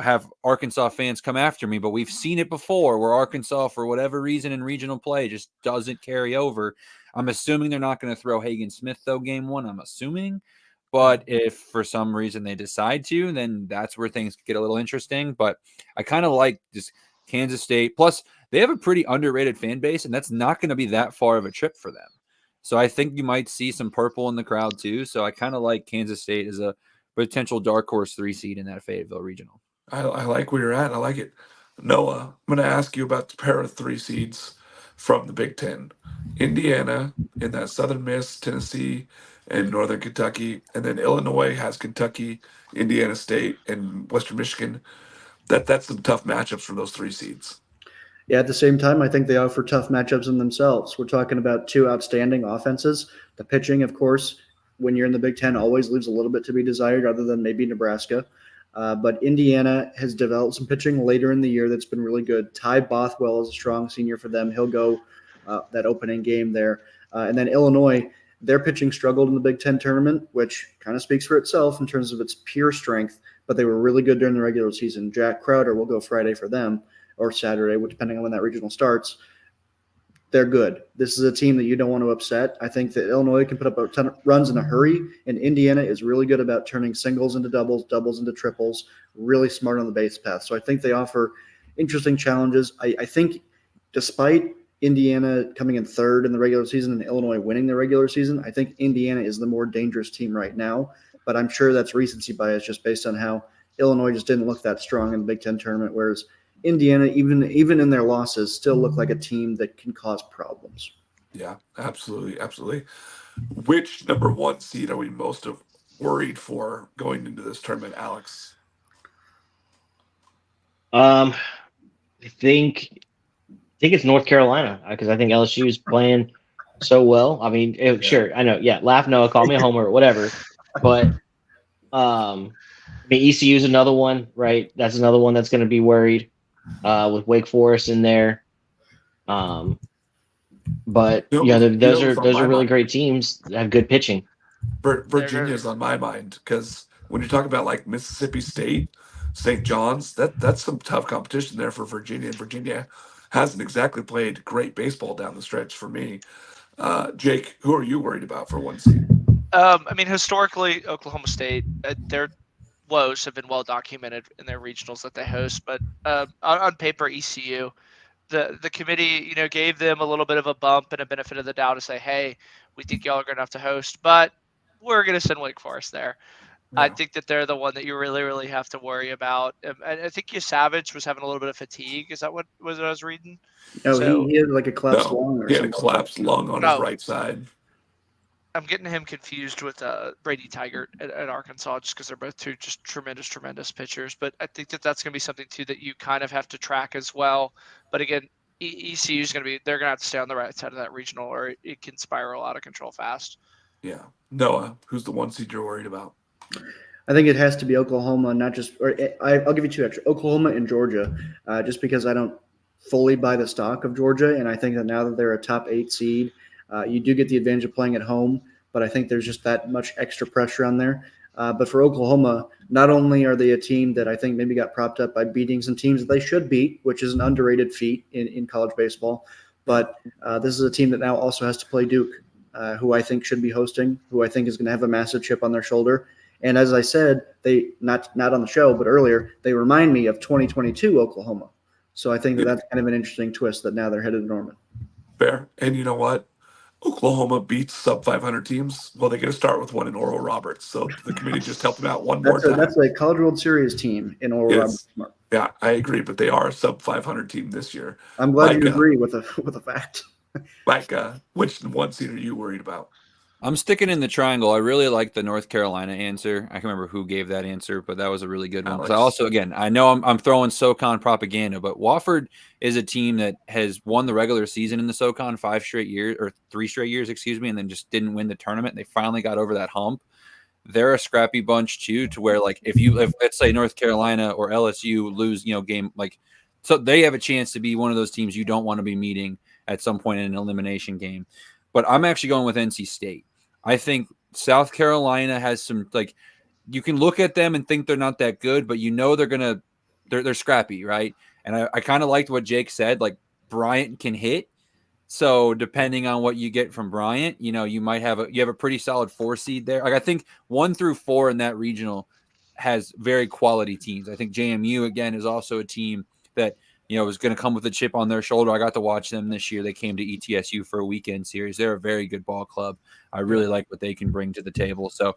have Arkansas fans come after me, but we've seen it before where Arkansas, for whatever reason in regional play, just doesn't carry over. I'm assuming they're not going to throw Hagen Smith though game 1. I'm assuming. But if for some reason they decide to, then that's where things get a little interesting. But I kind of like this Kansas State. Plus, they have a pretty underrated fan base, and that's not going to be that far of a trip for them. So I think you might see some purple in the crowd too. So I kind of like Kansas State as a potential dark horse 3 seed in that Fayetteville regional. I like where you're at. I like it. Noah, I'm going to ask you about the pair of 3 seeds from the Big Ten. Indiana in that Southern Miss, Tennessee, and Northern Kentucky. And then Illinois has Kentucky, Indiana State, and Western Michigan. That's some tough matchups for those 3 seeds. Yeah, at the same time, I think they offer tough matchups in themselves. We're talking about 2 outstanding offenses. The pitching, of course, when you're in the Big Ten, always leaves a little bit to be desired, other than maybe Nebraska. But Indiana has developed some pitching later in the year that's been really good. Ty Bothwell is a strong senior for them. He'll go that opening game there. And then Illinois, their pitching struggled in the Big Ten tournament, which kind of speaks for itself in terms of its pure strength. but they were really good during the regular season. Jack Crowder will go Friday for them or Saturday, depending on when that regional starts. They're good. This is a team that you don't want to upset. I think that Illinois can put up a ton of runs in a hurry, and Indiana is really good about turning singles into doubles, doubles into triples, really smart on the base path. So I think they offer interesting challenges. I think despite Indiana coming in third in the regular season and Illinois winning the regular season, I think Indiana is the more dangerous team right now. But I'm sure that's recency bias just based on how Illinois just didn't look that strong in the Big Ten tournament, whereas Indiana, even in their losses, still look like a team that can cause problems. Yeah, absolutely, absolutely. Which number 1 seed are we most worried for going into this tournament, Alex? I think it's North Carolina because I think LSU is playing so well. I mean, sure, I know, yeah, laugh Noah, call me a homer, whatever, but I mean, ECU is another one, right? That's another one that's going to be worried with Wake Forest in there. But those are really great teams that have good pitching. Virginia's on my mind because when you talk about like Mississippi State, St. John's, that's some tough competition there for Virginia. Virginia hasn't exactly played great baseball down the stretch for me. Jake, who are you worried about for 1 seed? I mean, historically, Oklahoma State, their woes have been well documented in their regionals that they host. But on paper, ECU, the committee, gave them a little bit of a bump and a benefit of the doubt to say, hey, we think y'all are going to have to host, but we're going to send Wake Forest there. Yeah. I think that they're the one that you really, really have to worry about. I think Savage was having a little bit of fatigue. Is that what I was reading? No, he had like a collapsed lung. He had a collapsed lung on his right side. I'm getting him confused with Brady Tigert at Arkansas just because they're both two just tremendous pitchers. But I think that that's going to be something, too, that you kind of have to track as well. But, again, ECU is going to be – they're going to have to stay on the right side of that regional or it can spiral out of control fast. Yeah. Noah, who's the 1 seed you're worried about? I think it has to be Oklahoma, not just – or I'll give you 2 extra. Oklahoma and Georgia, just because I don't fully buy the stock of Georgia. And I think that now that they're a top 8 seed – you do get the advantage of playing at home, but I think there's just that much extra pressure on there. But for Oklahoma, not only are they a team that I think maybe got propped up by beating some teams that they should beat, which is an underrated feat in college baseball, but this is a team that now also has to play Duke, who I think should be hosting, who I think is going to have a massive chip on their shoulder. And as I said, they not on the show, but earlier, they remind me of 2022 Oklahoma. So I think that's kind of an interesting twist that now they're headed to Norman. Fair. And you know what? Oklahoma beats sub 500 teams. Well, they get to start with one in Oral Roberts. So the committee just helped them out one more time. That's a College World Series team in Oral Roberts. Yeah, I agree. But they are a sub 500 team this year. I'm glad you agree with the fact. Mike, which 1 seed are you worried about? I'm sticking in the triangle. I really like the North Carolina answer. I can't remember who gave that answer, but that was a really good one. I also, again, I know I'm throwing SoCon propaganda, but Wofford is a team that has won the regular season in the SoCon 5 straight years or 3 straight years, and then just didn't win the tournament. They finally got over that hump. They're a scrappy bunch too, to where like if let's say North Carolina or LSU lose, game so they have a chance to be one of those teams you don't want to be meeting at some point in an elimination game. But I'm actually going with NC State. I think South Carolina has some, you can look at them and think they're not that good, but they're scrappy, right? And I kind of liked what Jake said, Bryant can hit. So depending on what you get from Bryant, you might have a pretty solid 4 seed there. I think 1 through 4 in that regional has very quality teams. I think JMU again is also a team that, is going to come with a chip on their shoulder. I got to watch them this year. They came to ETSU for a weekend series. They're a very good ball club. I really like what they can bring to the table. So,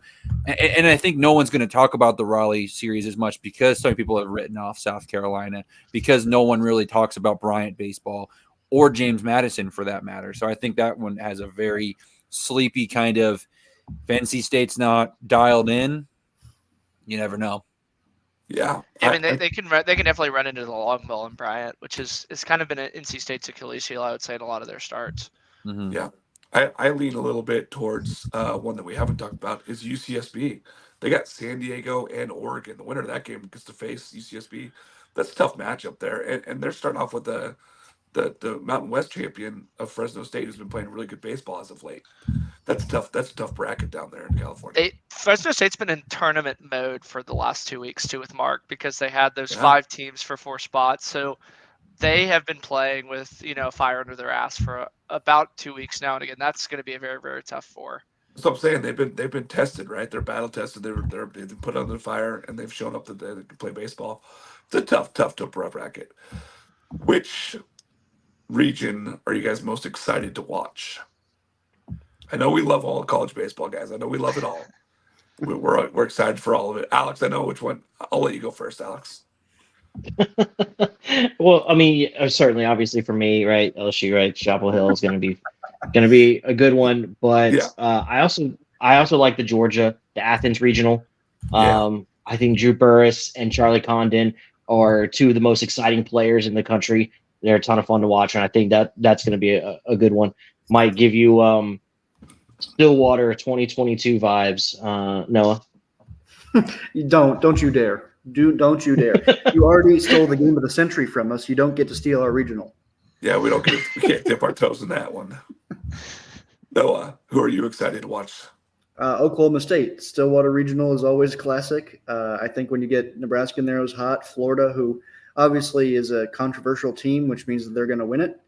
and I think no one's going to talk about the Raleigh series as much because so many people have written off South Carolina because no one really talks about Bryant baseball or James Madison for that matter. So I think that one has a very sleepy kind of, if NC State's not dialed in, you never know. Yeah, I mean they can definitely run into the long ball in Bryant, which is kind of been an NC State's Achilles heel, I would say, in a lot of their starts. Mm-hmm. Yeah, I lean a little bit towards one that we haven't talked about is UCSB. They got San Diego and Oregon. The winner of that game gets to face UCSB. That's a tough matchup there, and they're starting off with the Mountain West champion of Fresno State, who's been playing really good baseball as of late. That's tough. That's a tough bracket down there in California. Fresno State's been in tournament mode for the last 2 weeks too with Mark because they had those Yeah. 5 teams for 4 spots. So they have been playing with fire under their ass for about 2 weeks now, and again, that's going to be a very, very tough 4. So I'm saying they've been tested, right? They're battle tested. They've been put under fire, and they've shown up that they can play baseball. It's a tough bracket. Which region are you guys most excited to watch? I know we love all college baseball, guys. I know we love it all. We're excited for all of it. Alex, I know which one. I'll let you go first, Alex. Well, I mean, certainly, obviously for me, right, LSU, right, Chapel Hill is going to be a good one. But Yeah. I also like the Athens regional. Yeah. I think Drew Burris and Charlie Condon are 2 of the most exciting players in the country. They're a ton of fun to watch, and I think that's going to be a good one. Might give you Stillwater 2022 vibes. Noah. Don't you dare. Don't you dare. You already stole the game of the century from us. You don't get to steal our regional. Yeah, we can't dip our toes in that one. Noah, who are you excited to watch? Oklahoma State. Stillwater Regional is always classic. I think when you get Nebraska in there, it was hot. Florida, who obviously is a controversial team, which means that they're going to win it.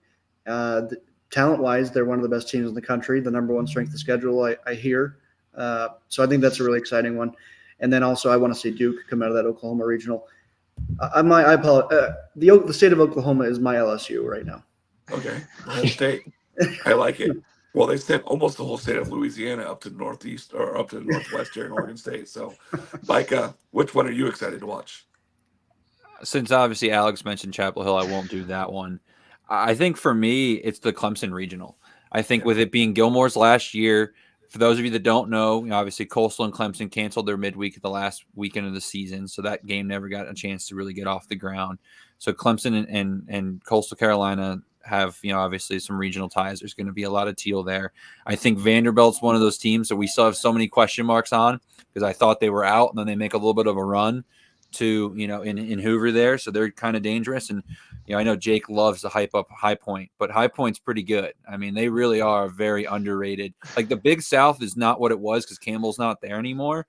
Talent-wise, they're one of the best teams in the country, the number 1 strength of schedule, I hear. So I think that's a really exciting one. And then also I want to see Duke come out of that Oklahoma Regional. I apologize. The state of Oklahoma is my LSU right now. Okay, the whole state. I like it. Well, they sent almost the whole state of Louisiana up to the northeast or up to the northwest here in Oregon State. So, Micah, which one are you excited to watch? Since obviously Alex mentioned Chapel Hill, I won't do that one. I think for me, it's the Clemson Regional. I think with it being Gilmore's last year, for those of you that don't know, obviously Coastal and Clemson canceled their midweek at the last weekend of the season, so that game never got a chance to really get off the ground. So Clemson and Coastal Carolina have, obviously some regional ties. There's going to be a lot of teal there. I think Vanderbilt's one of those teams that we still have so many question marks on because I thought they were out, and then they make a little bit of a run to, in Hoover there. So they're kind of dangerous. And, I know Jake loves to hype up High Point, but High Point's pretty good. I mean, they really are very underrated. Like the Big South is not what it was because Campbell's not there anymore,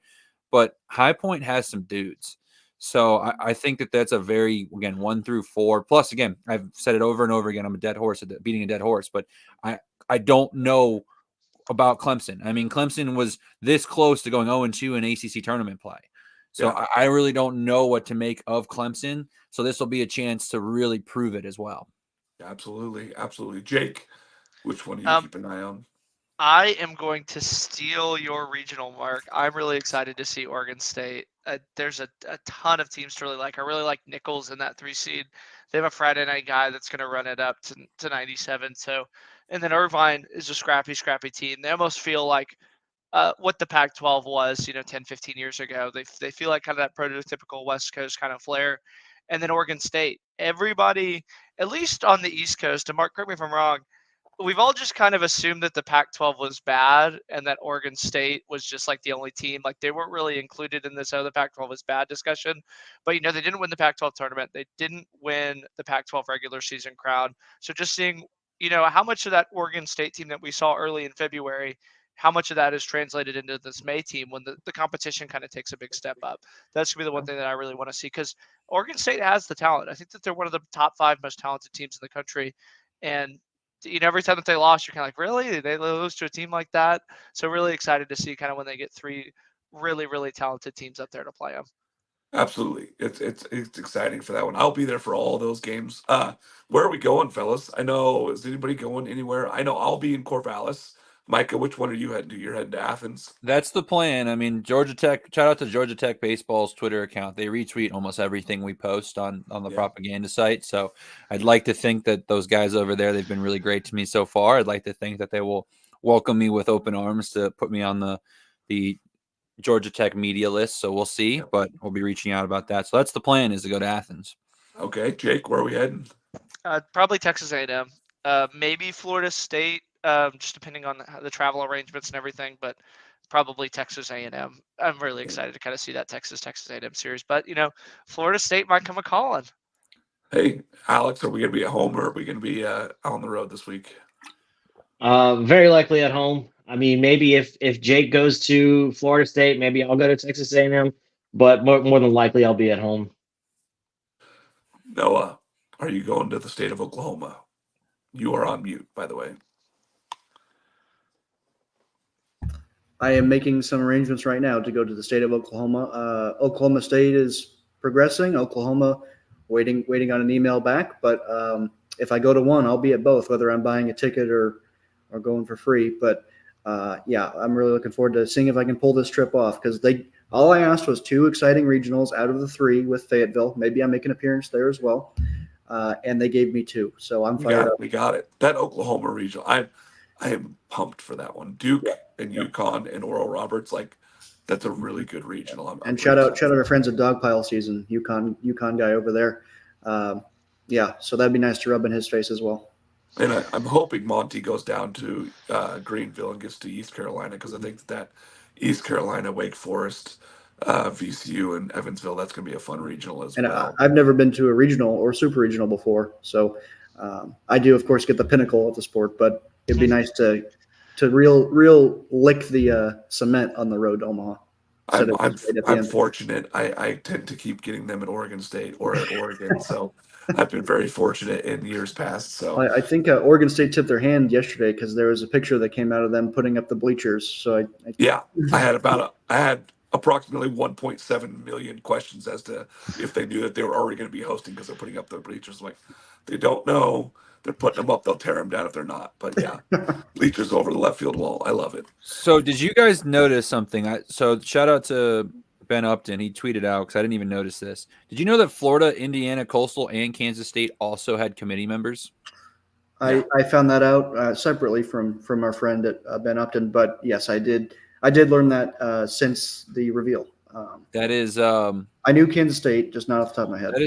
but High Point has some dudes. So I think that's a very, again, 1 through 4. Plus, again, I've said it over and over again, I'm a dead horse at beating a dead horse, but I don't know about Clemson. I mean, Clemson was this close to going 0-2 in ACC tournament play. So yeah. I really don't know what to make of Clemson. So this will be a chance to really prove it as well. Absolutely. Absolutely. Jake, which one do you keep an eye on? I am going to steal your regional, Mark. I'm really excited to see Oregon State. There's a ton of teams to really like. I really like Nichols in that 3 seed. They have a Friday night guy that's going to run it up to 97. So, and then Irvine is a scrappy team. They almost feel like what the Pac-12 was, 10, 15 years ago. They feel like kind of that prototypical West Coast kind of flair. And then Oregon State. Everybody, at least on the East Coast, and Mark, correct me if I'm wrong, we've all just kind of assumed that the Pac-12 was bad and that Oregon State was just like the only team. Like they weren't really included in this the Pac-12 was bad discussion. But, they didn't win the Pac-12 tournament. They didn't win the Pac-12 regular season crown. So just seeing, how much of that Oregon State team that we saw early in February, how much of that is translated into this May team when the competition kind of takes a big step up. That's going to be the one thing that I really want to see because Oregon State has the talent. I think that they're one of the top 5 most talented teams in the country. And every time that they lost, you're kind of like, really? They lose to a team like that? So really excited to see kind of when they get 3 really, really talented teams up there to play them. Absolutely. It's exciting for that one. I'll be there for all those games. Where are we going, fellas? I know, is anybody going anywhere? I know I'll be in Corvallis. Micah, which one are you heading to? You're heading to Athens. That's the plan. I mean, Georgia Tech, shout out to Georgia Tech Baseball's Twitter account. They retweet almost everything we post on the propaganda site. So I'd like to think that those guys over there, they've been really great to me so far. I'd like to think that they will welcome me with open arms to put me on the Georgia Tech media list. So we'll see, but we'll be reaching out about that. So that's the plan, is to go to Athens. Okay. Jake, where are we heading? Probably Texas A&M. Maybe Florida State. Just depending on the travel arrangements and everything, but probably Texas A&M. I'm really excited to kind of see that Texas A&M series. But, Florida State might come a-calling. Hey, Alex, are we going to be at home or are we going to be on the road this week? Very likely at home. I mean, maybe if Jake goes to Florida State, maybe I'll go to Texas A&M, but more than likely I'll be at home. Noah, are you going to the state of Oklahoma? You are on mute, by the way. I am making some arrangements right now to go to the state of Oklahoma. Oklahoma State is progressing. Oklahoma waiting on an email back. But if I go to one, I'll be at both, whether I'm buying a ticket or going for free. But yeah, I'm really looking forward to seeing if I can pull this trip off, because all I asked was 2 exciting regionals out of the 3 with Fayetteville. Maybe I make an appearance there as well. And they gave me 2, so I'm fired up. We got it. That Oklahoma regional, I am pumped for that one. Duke and UConn and Oral Roberts, like that's a really good regional. And shout out our friends at Dogpile Season, UConn guy over there. Yeah, so that'd be nice to rub in his face as well. And I'm hoping Monty goes down to Greenville and gets to East Carolina, because I think that East Carolina, Wake Forest, VCU, and Evansville, that's going to be a fun regional as well. I've never been to a regional or super regional before, so I do, of course, get the pinnacle of the sport, but it'd be nice to real lick the cement on the road to Omaha. I'm fortunate. I tend to keep getting them at Oregon State or at Oregon, so I've been very fortunate in years past. So I think Oregon State tipped their hand yesterday, because there was a picture that came out of them putting up the bleachers. So I had approximately 1.7 million questions as to if they knew that they were already going to be hosting, because they're putting up the bleachers. Like, they don't know. They're putting them up. They'll tear them down if they're not. But yeah, bleachers over the left field wall. I love it. So did you guys notice something? So shout out to Ben Upton. He tweeted out, because I didn't even notice this. Did you know that Florida, Indiana, Coastal, and Kansas State also had committee members? I found that out separately from our friend at Ben Upton. But yes, I did learn that since the reveal. That is I knew Kansas State, just not off the top of my head. That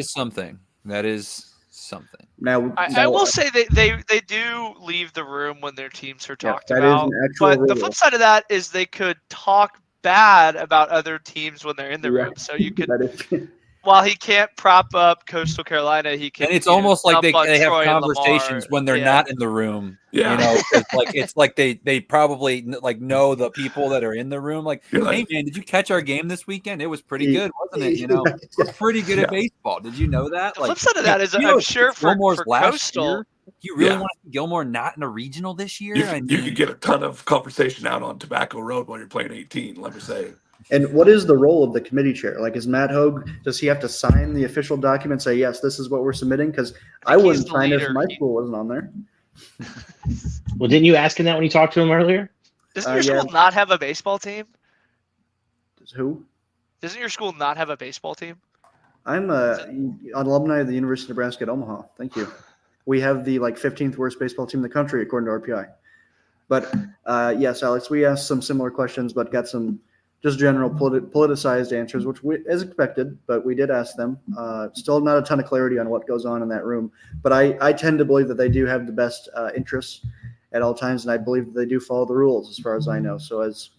is something. Now I will say they do leave the room when their teams are talked that about. is an actual But rule. the flip side of that is they could talk bad about other teams when they're in the room. So you could, while he can't prop up Coastal Carolina, he can. And it's almost like they have Troy conversations when they're not in the room. Yeah. You know, it's like they probably like know the people that are in the room. Like, hey man, did you catch our game this weekend? It was pretty good, wasn't it? You know, we're pretty good at baseball. Did you know that? The flip side of that is, I'm sure for Coastal. Year, you really want to see Gilmore not in a regional this year? You could get a ton of conversation out on Tobacco Road while you're playing 18. Let me say. And what is the role of the committee chair? Like, is Matt Hogue, does he have to sign the official document, say, yes, this is what we're submitting? Because I wouldn't sign if my school wasn't on there. Well, didn't you ask him that when you talked to him earlier? Doesn't your school not have a baseball team? Who? Doesn't your school not have a baseball team? I'm an alumni of the University of Nebraska at Omaha. Thank you. We have the 15th worst baseball team in the country, according to RPI. But yes, Alex, we asked some similar questions, but got some just general politicized answers, which is expected, but we did ask them. Still not a ton of clarity on what goes on in that room. But I tend to believe that they do have the best interests at all times, and I believe that they do follow the rules as far as I know. So as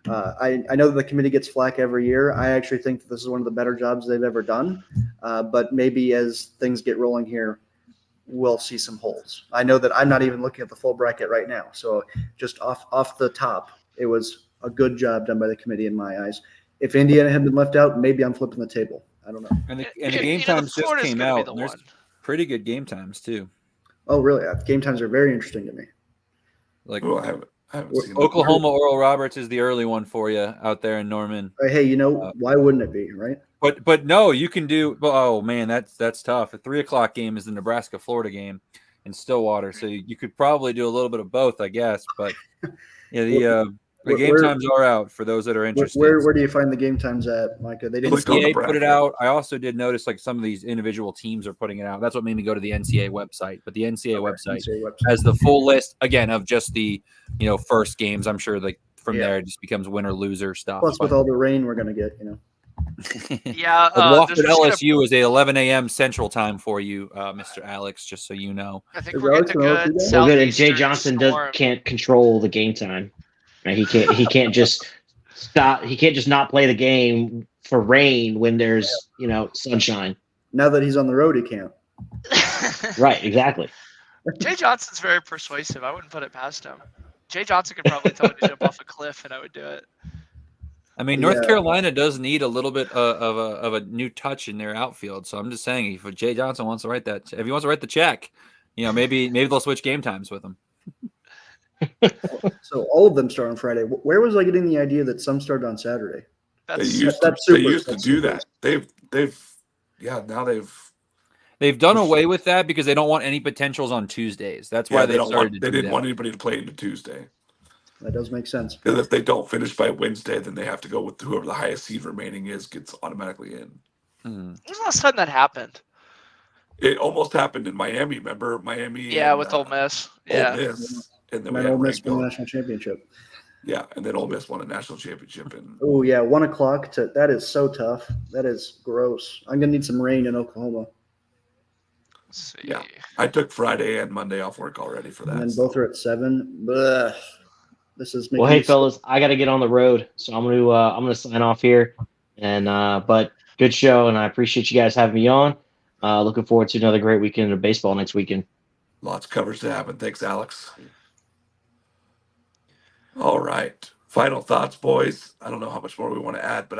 I know that the committee gets flack every year. I actually think that this is one of the better jobs they've ever done. But maybe as things get rolling here, we'll see some holes. I know that I'm not even looking at the full bracket right now. So just off the top, it was a good job done by the committee in my eyes. If Indiana had been left out, maybe I'm flipping the table. I don't know. And the game times just came out. And there's pretty good game times too. Oh, really? Game times are very interesting to me. Like, I haven't seen Oklahoma Oral Roberts is the early one for you out there in Norman. Hey, why wouldn't it be, right? But no, you can do. Oh man, that's tough. A 3:00 game is the Nebraska-Florida game in Stillwater, so you could probably do a little bit of both, I guess. But yeah, the game times are out for those that are interested. Where do you find the game times at, Micah? They didn't put it out. I also did notice some of these individual teams are putting it out. That's what made me go to the NCAA website. But the NCAA website has the full list again of just the first games. I'm sure from there it just becomes winner loser stuff. Plus, with all the rain we're gonna get, Yeah, Wofford LSU is a 11 a.m. Central Time for you, Mr. Alex. Just so you know. I think we're getting a good. And Jay Johnson can't control the game time. Right? He can't just stop. He can't just not play the game for rain when there's sunshine. Now that he's on the road, he can't. Right, exactly. Jay Johnson's very persuasive. I wouldn't put it past him. Jay Johnson could probably tell me to jump off a cliff, and I would do it. I mean, North Carolina does need a little bit of a new touch in their outfield. So I'm just saying, if Jay Johnson wants to write that, if he wants to write the check, maybe they'll switch game times with him. So all of them start on Friday. Where was I getting the idea that some started on Saturday? They used to do that. They've done away with that because they don't want any potentials on Tuesdays. That's why they didn't want anybody to play into Tuesday. That does make sense. Because if they don't finish by Wednesday, then they have to go with whoever the highest seed remaining is gets automatically in. When was the last time that happened? It almost happened in Miami. Remember Miami? Yeah, with Ole Miss. Yeah. Ole Miss, and then Ole Miss won the national championship. Yeah, and then Ole Miss won a national championship. Oh yeah, 1 o'clock. That is so tough. That is gross. I'm gonna need some rain in Oklahoma. Let's see. Yeah, I took Friday and Monday off work already for that. And then both are at 7. Blech. This is making hey fellas, I got to get on the road, so I'm gonna sign off here. And but good show, and I appreciate you guys having me on. Looking forward to another great weekend of baseball next weekend. Lots of coverage to happen. Thanks, Alex. All right. Final thoughts, boys. I don't know how much more we want to add, but